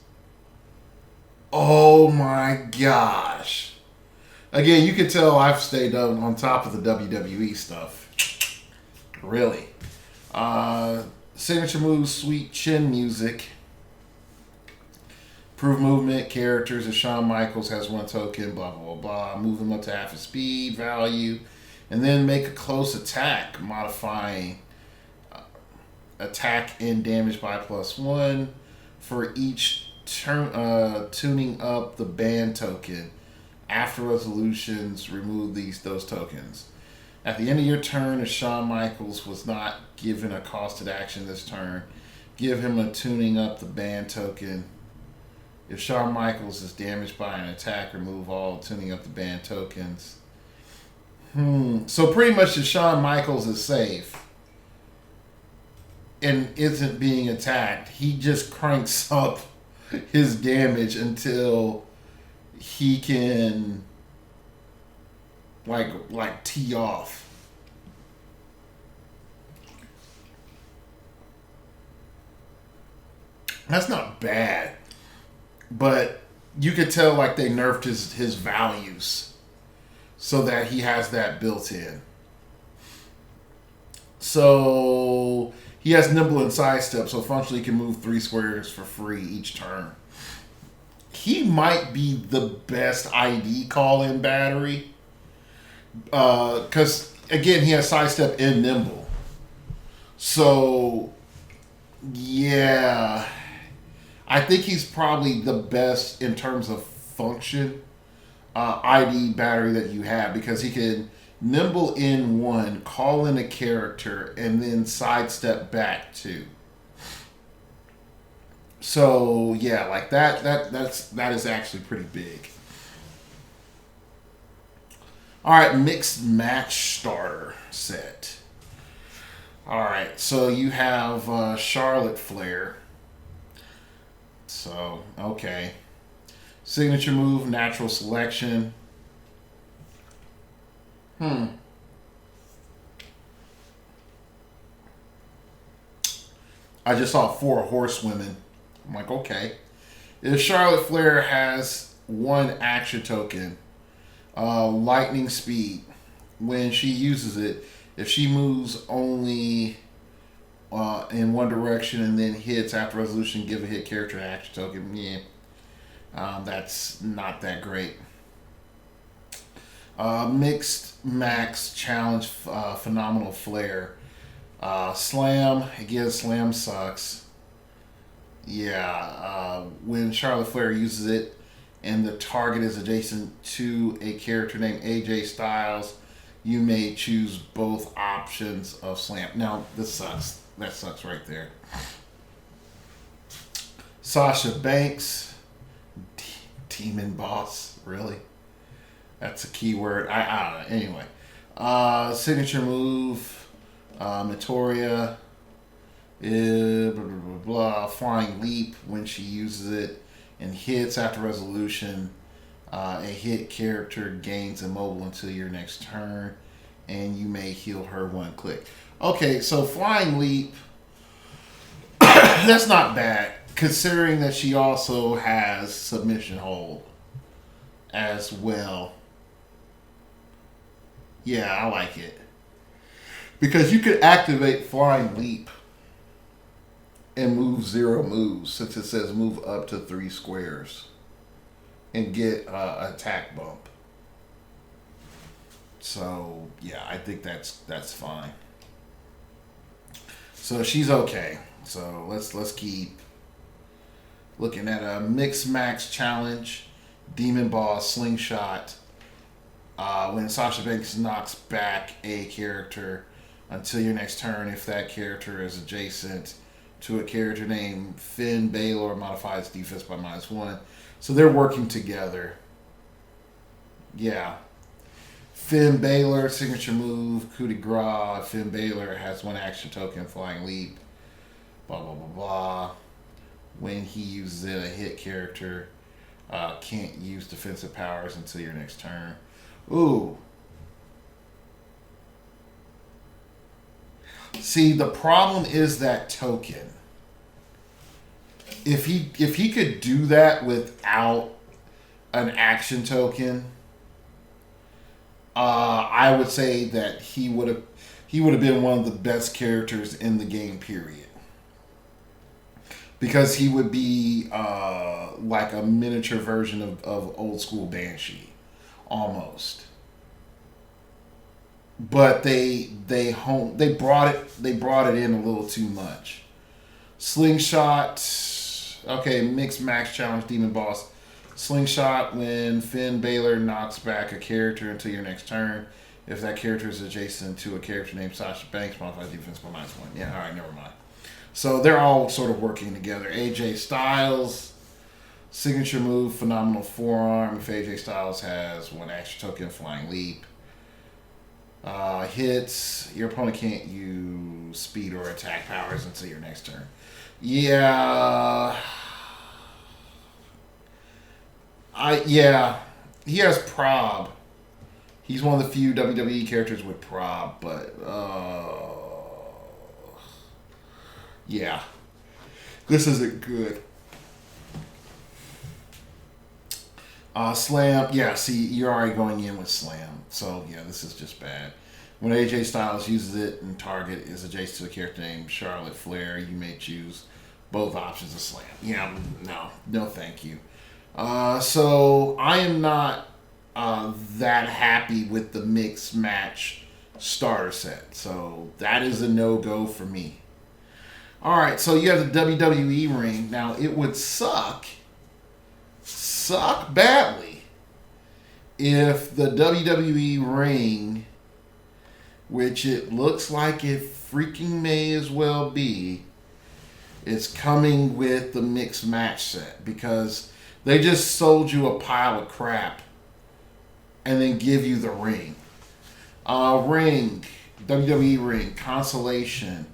Oh my gosh. Again, you can tell I've stayed on top of the WWE stuff. Really. Signature moves, sweet chin music. Improve movement, characters. If Shawn Michaels has 1 token, blah, blah, blah, blah. Move him up to half his speed value. And then make a close attack, modifying attack and damage by +1 for each turn, tuning up the band token. After resolutions, remove those tokens. At the end of your turn, if Shawn Michaels was not given a costed action this turn, give him a tuning up the band token. If Shawn Michaels is damaged by an attack, remove all tuning up the band tokens. So pretty much if Shawn Michaels is safe and isn't being attacked, he just cranks up his damage until he can like tee off. That's not bad, but you could tell like they nerfed his values so that he has that built in. So he has nimble and sidestep, so functionally he can move 3 squares for free each turn. He might be the best ID call-in battery. Because, again, he has sidestep and nimble. So, yeah. I think he's probably the best in terms of function ID battery that you have. Because he can nimble in 1, call in a character, and then sidestep back 2. So yeah, like that is actually pretty big. All right, mixed match starter set. All right, so you have Charlotte Flair. So okay, signature move, natural selection. I just saw 4 horsewomen. I'm like, okay. If Charlotte Flair has 1 action token, lightning speed, when she uses it, if she moves only in 1 direction and then hits after resolution, give a hit character an action token. Yeah, that's not that great. Mixed max challenge, phenomenal Flair. Slam, again, slam sucks. Yeah, when Charlotte Flair uses it and the target is adjacent to a character named AJ Styles, you may choose both options of slam. Now, this sucks. That sucks right there. Sasha Banks, Demon Boss, really? That's a keyword. I don't know. Anyway, signature move, Matoria. Blah, blah, blah, blah, flying leap when she uses it and hits after resolution. A hit character gains immobile until your next turn, and you may heal her 1 click. Okay, so flying leap, that's not bad, considering that she also has submission hold as well. Yeah, I like it. Because you could activate flying leap and move 0 moves, since it says move up to 3 squares, and get an attack bump. So yeah, I think that's fine. So she's okay. So let's keep looking at a mixed max challenge, demon ball, slingshot. When Sasha Banks knocks back a character until your next turn, if that character is adjacent to a character named Finn Balor, modifies defense by -1. So they're working together. Yeah. Finn Balor, signature move, coup de grace. Finn Balor has 1 action token, flying leap. Blah, blah, blah, blah. When he uses it, a hit character can't use defensive powers until your next turn. Ooh. See, the problem is that token. If he could do that without an action token, I would say that he would have been one of the best characters in the game, period. Because he would be like a miniature version of old school Banshee, almost. But they brought it in a little too much. Slingshot, okay, mixed max challenge, demon boss. Slingshot, when Finn Balor knocks back a character until your next turn. If that character is adjacent to a character named Sasha Banks, modifies defense by -1. Yeah, all right, never mind. So they're all sort of working together. AJ Styles, signature move, phenomenal forearm. If AJ Styles has 1 action token, flying leap. Hits, your opponent can't use speed or attack powers until your next turn. Yeah. He has prob. He's one of the few WWE characters with prob, but yeah. This isn't good. Slam, yeah, see, you're already going in with Slam. So, yeah, this is just bad. When AJ Styles uses it and target is adjacent to a character named Charlotte Flair, you may choose both options of Slam. Yeah, no, thank you. So, I am not that happy with the mixed match starter set. So, that is a no-go for me. Alright, so you have the WWE ring. Now, it would suck badly if the WWE ring, which it looks like it freaking may as well be, is coming with the mixed match set, because they just sold you a pile of crap and then give you the ring. WWE ring, consolation.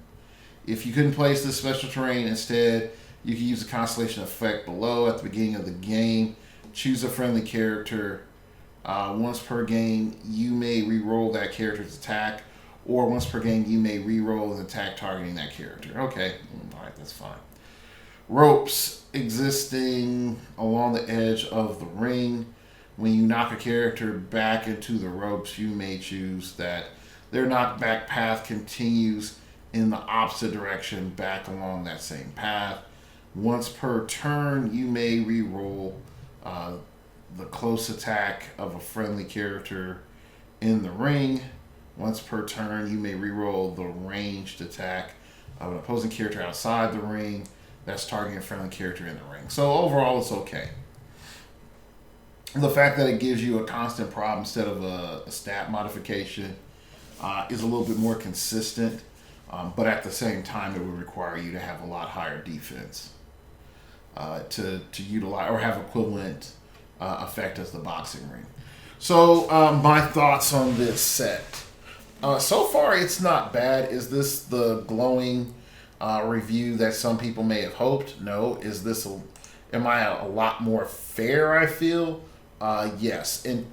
If you couldn't place this special terrain, instead, you can use the constellation effect below at the beginning of the game. Choose a friendly character. Once per game, you may re-roll that character's attack, or once per game, you may re-roll an attack targeting that character. Okay, all right, that's fine. Ropes existing along the edge of the ring. When you knock a character back into the ropes, you may choose that their knockback path continues in the opposite direction back along that same path. Once per turn, you may re-roll the close attack of a friendly character in the ring. Once per turn, you may re-roll the ranged attack of an opposing character outside the ring that's targeting a friendly character in the ring. So overall, it's okay. The fact that it gives you a constant problem instead of a stat modification is a little bit more consistent, but at the same time, it would require you to have a lot higher defense to utilize or have equivalent effect as the boxing ring. So my thoughts on this set. So far, it's not bad. Is this the glowing review that some people may have hoped? No. Is this am I a lot more fair, I feel? Yes. And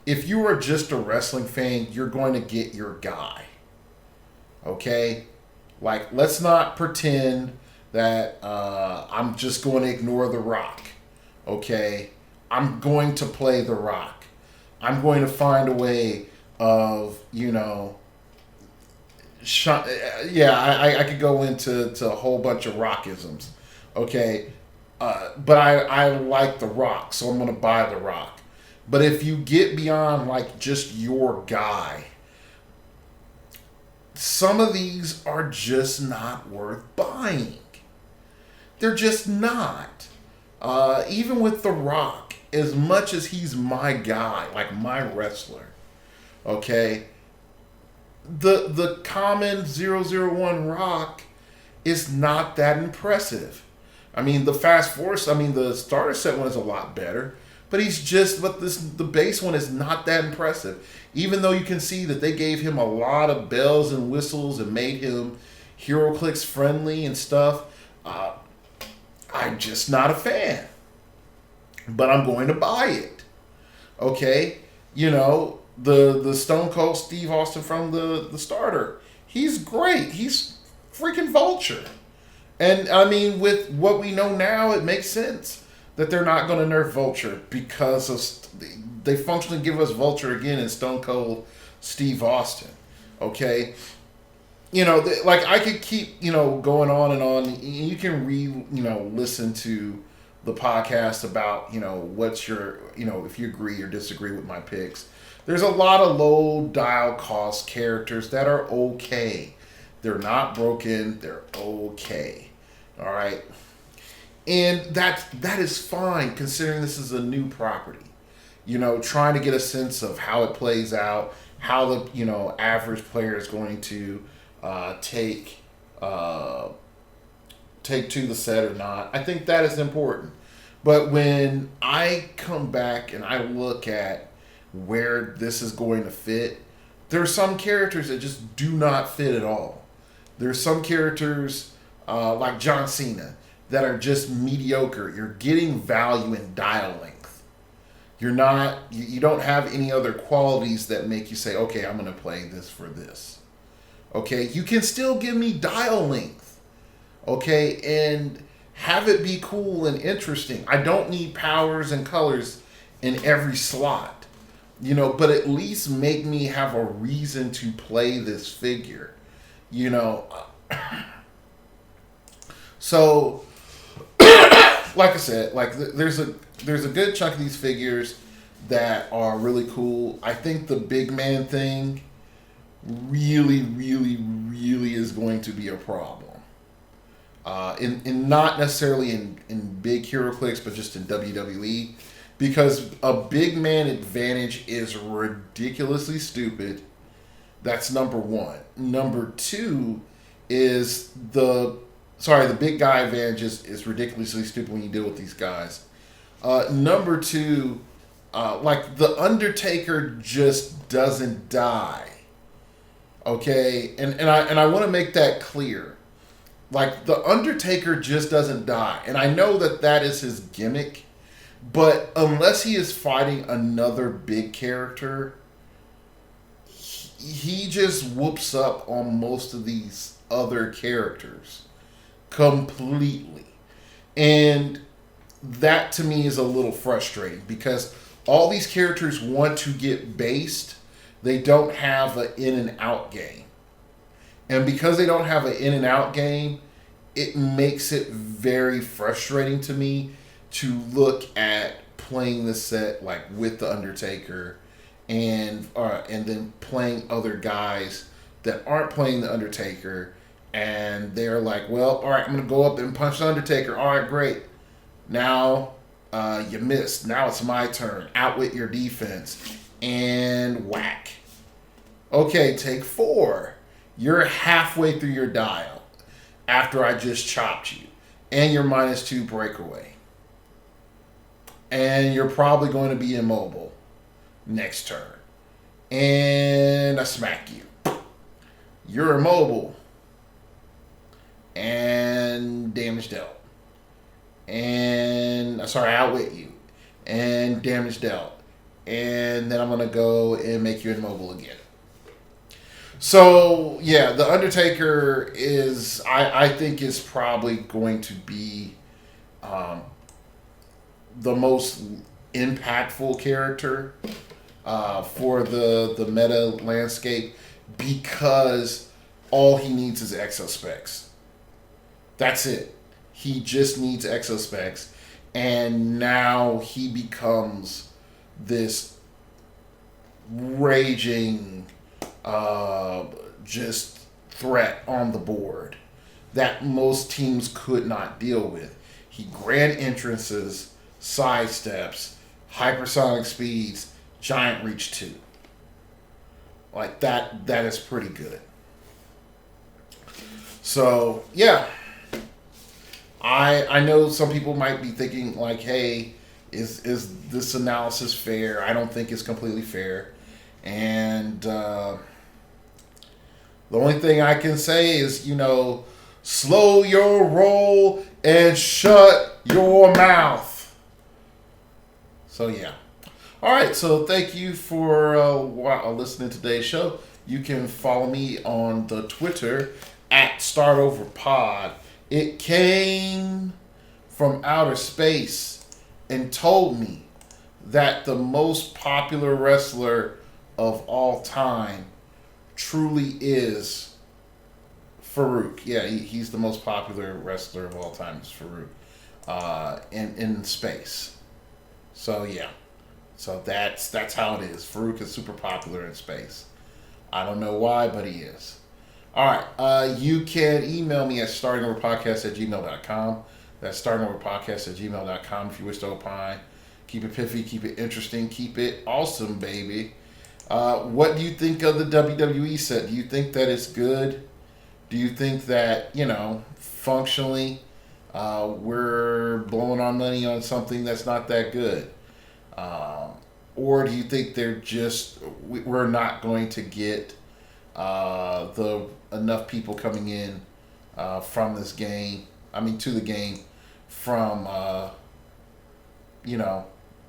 if you are just a wrestling fan, you're going to get your guy. Okay? Like, let's not pretend that I'm just going to ignore The Rock. Okay? I'm going to play The Rock. I'm going to find a way of, I could go into a whole bunch of Rockisms. Okay? But I like The Rock, so I'm going to buy The Rock. But if you get beyond, like, just your guy, some of these are just not worth buying. They're just not. Even with The Rock, as much as he's my guy, like my wrestler, okay, the common 001 Rock is not that impressive. I mean, the the starter set one is a lot better, but the base one is not that impressive. Even though you can see that they gave him a lot of bells and whistles and made him heroclix friendly and stuff, I'm just not a fan. But I'm going to buy it. Okay? You know, the Stone Cold Steve Austin from the starter, he's great. He's freaking Vulture. And I mean, with what we know now, it makes sense that they're not going to nerf Vulture because they functionally give us Vulture again in Stone Cold Steve Austin. Okay? You know, like I could keep, going on and on. You can listen to the podcast about, what's your, if you agree or disagree with my picks. There's a lot of low dial cost characters that are okay. They're not broken. They're okay. All right. And that is fine considering this is a new property. Trying to get a sense of how it plays out, how the, average player is going to take to the set or not. I think that is important. But when I come back and I look at where this is going to fit, there are some characters that just do not fit at all. There's some characters like John Cena that are just mediocre. You're getting value in dial length. You don't have any other qualities that make you say, okay, I'm going to play this for this. Okay, you can still give me dial length. Okay, and have it be cool and interesting. I don't need powers and colors in every slot. But at least make me have a reason to play this figure. So, like I said, there's a good chunk of these figures that are really cool. I think the big man thing really, really, really is going to be a problem. In not necessarily in big heroclix, but just in WWE, because a big man advantage is ridiculously stupid. That's number one. Number two is the big guy advantage is ridiculously stupid when you deal with these guys. Number two, like the Undertaker just doesn't die. Okay, and I want to make that clear. Like, the Undertaker just doesn't die. And I know that is his gimmick. But unless he is fighting another big character, he just whoops up on most of these other characters. Completely. And that, to me, is a little frustrating. Because all these characters want to get based. They don't have an in and out game. And because they don't have an in and out game, it makes it very frustrating to me to look at playing this set like with the Undertaker and then playing other guys that aren't playing the Undertaker, and they're like, well, all right, I'm gonna go up and punch the Undertaker. All right, great. Now you missed. Now it's my turn. Outwit your defense and whack. Okay, take 4. You're halfway through your dial after I just chopped you. And you're -2 breakaway. And you're probably going to be immobile next turn. And I smack you. You're immobile. And damage dealt. And, I outwit you. And damage dealt. And then I'm going to go and make you immobile again. So, yeah, the Undertaker is, I think, is probably going to be the most impactful character for the meta landscape, because all he needs is exospecs. That's it. He just needs exospecs, and now he becomes this raging, just threat on the board that most teams could not deal with. He grand entrances, side steps, hypersonic speeds, giant reach 2. Like that is pretty good. So yeah, I know some people might be thinking like, hey, is this analysis fair? I don't think it's completely fair. And the only thing I can say is, slow your roll and shut your mouth. So yeah. All right, so thank you for listening to today's show. You can follow me on the Twitter at StartOverPod. It came from outer space and told me that the most popular wrestler of all time truly is Farouk. Yeah, he's the most popular wrestler of all time. Is Farouk in space. So yeah, so that's how it is. Farouk is super popular in space. I don't know why, but he is. All right, you can email me at startingoverpodcast@gmail.com. That's startingoverpodcast@gmail.com if you wish to opine. Keep it piffy, keep it interesting, keep it awesome, baby. What do you think of the WWE set? Do you think that it's good? Do you think that, functionally, we're blowing our money on something that's not that good? Or do you think we're not going to get enough people coming in from this game? To the game from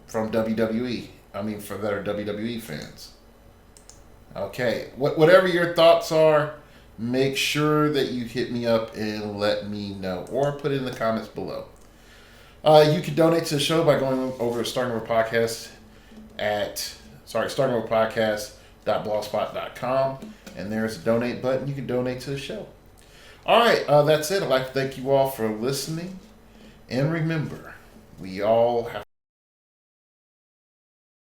from WWE. For that are WWE fans. Okay, whatever your thoughts are, make sure that you hit me up and let me know, or put it in the comments below. You can donate to the show by going over to startingoverpodcast.blogspot.com, and there's a donate button. You can donate to the show. All right, that's it. I'd like to thank you all for listening, and remember, we all have